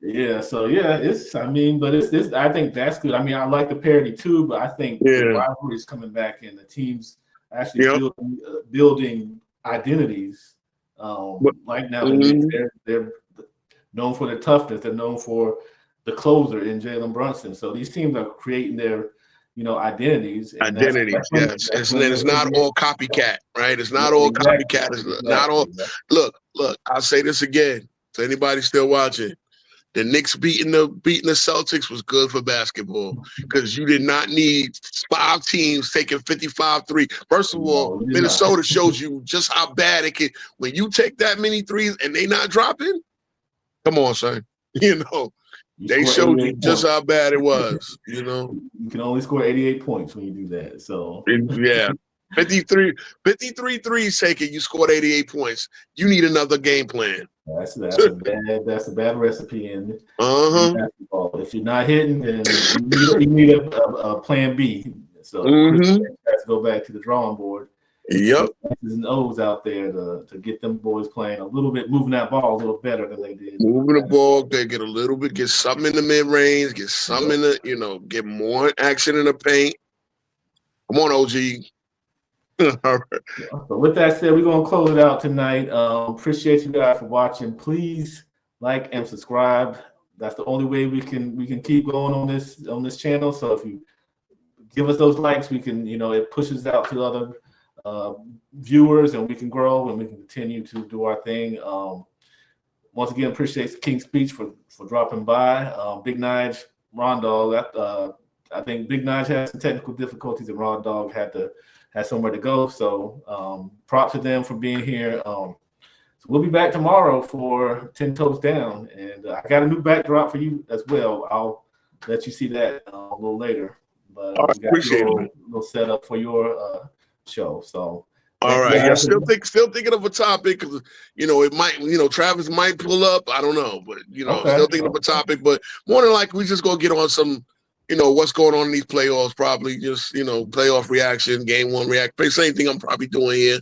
Yeah. So it's. But it's. I think that's good. I like the parity too, but I think the rivalry is coming back and the teams actually building identities. Like now, they're known for their toughness. They're known for the closer in Jalen Brunson. So these teams are creating their identities. Yes. It's not all copycat, right? It's not all copycat. It's not all. Look. I'll say this again to anybody still watching. The Knicks beating the Celtics was good for basketball because you did not need 5 teams taking 55 threes. First of all, Minnesota shows you just how bad it can. When you take that many threes and they not dropping, come on, son. They showed you just how bad it was, You can only score 88 points when you do that. So 53 threes taken, you scored 88 points. You need another game plan. That's a bad recipe in basketball. If you're not hitting, then you need a plan B. So has to go back to the drawing board. Yep. There's an O's out there to get them boys playing a little bit, moving that ball a little better than they did. Moving the ball, they get something in the mid range, get something in the, get more action in the paint. Come on, OG. All right. So with that said, we're gonna close it out tonight. Appreciate you guys for watching. Please like and subscribe. That's the only way we can keep going on this channel. So if you give us those likes, we can, it pushes out to other viewers and we can grow and we can continue to do our thing. Once again, appreciate King's Speech for dropping by. Big Nige, Ron Dog. I think Big Nige had some technical difficulties and Ron Dog had somewhere to go. So props to them for being here. So we'll be back tomorrow for 10 Toes Down. And I got a new backdrop for you as well. I'll let you see that a little later. But we got a little setup for your show. So all right. Yeah, still thinking of a topic because it might, Travis might pull up. I don't know, but still thinking of a topic. But more than likely, we just gonna get on some what's going on in these playoffs. Probably just playoff reaction, game one reaction. Same thing I'm probably doing here.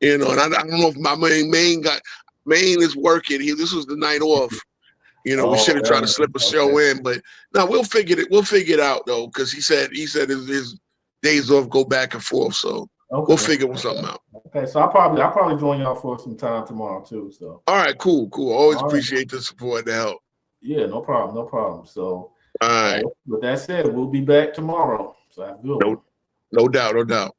And I don't know if my Maine is working. This was the night off. We should have tried to slip a show in, but no, we'll figure it out though, because he said his days off go back and forth. So we'll figure something out. Okay, so I'll probably join y'all for some time tomorrow too. So all right, cool. Always appreciate the support, the help. Yeah, no problem. So all right. With that said, we'll be back tomorrow. So have a good one. No doubt.